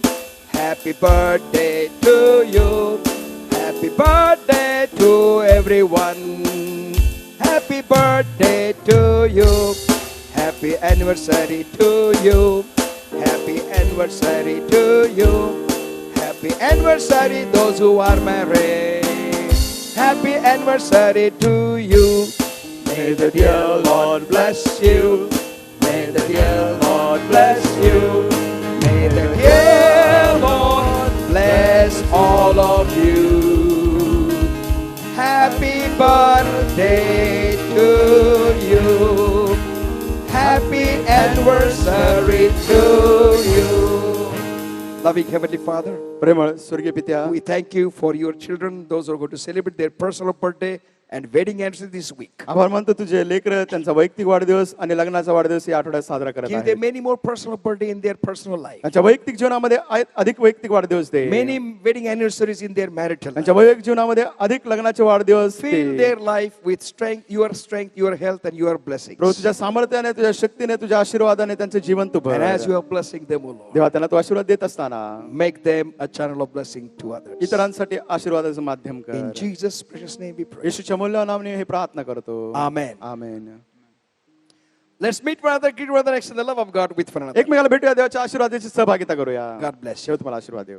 Happy birthday to you. Happy birthday to everyone. Happy birthday to you. Happy anniversary to you. Happy anniversary to you. Happy anniversary those who are married. Happy anniversary to you. May the dear Lord bless you. May the dear Lord bless you. May the dear Lord bless all of you. Happy birthday to you. Happy anniversary to you. Loving Heavenly Father, प्रेमळ स्वर्गीय पित्या, we thank you for your children, those who are going to celebrate their personal birthday and wedding anniversary this week. आभार मानतो तुझे लेकरं त्यांचा वैयक्तिक वाढदिवस आणि लग्नाचा वाढदिवस या आठवड्यात साजरा करत Give आहेत. them many more personal birthday in their personal life. त्यांच्या वैयक्तिक जीवनामध्ये अधिक वैयक्तिक वाढदिवस दे. Many wedding anniversaries in their marital life. त्यांच्या वैयक्तिक जीवनामध्ये अधिक लग्नाचे वाढदिवस Fill they. their life with strength, your health, and your blessings. प्रभू, तुझ्या सामर्थ्याने, तुझ्या शक्तीने, तुझ्या आशीर्वादाने त्यांचे जीवन तू भर. And as you are blessing them, O Lord, देवा, त्यांना तू आशीर्वाद देत असताना make them a channel of blessing to others. इतरांसाठी आशीर्वादाचं माध्यम कर. In Jesus' precious name we pray. येशूच्या मूल्यवान नावाने हे प्रार्थना करतो. Amen. Amen. Let's meet one another, greet one another, extend the love of God with one another. एकमेकाला भेटूया, देवाच्या आशीर्वादाची सहभागिता करूया. God bless you. देव तुम्हाला आशीर्वाद देव.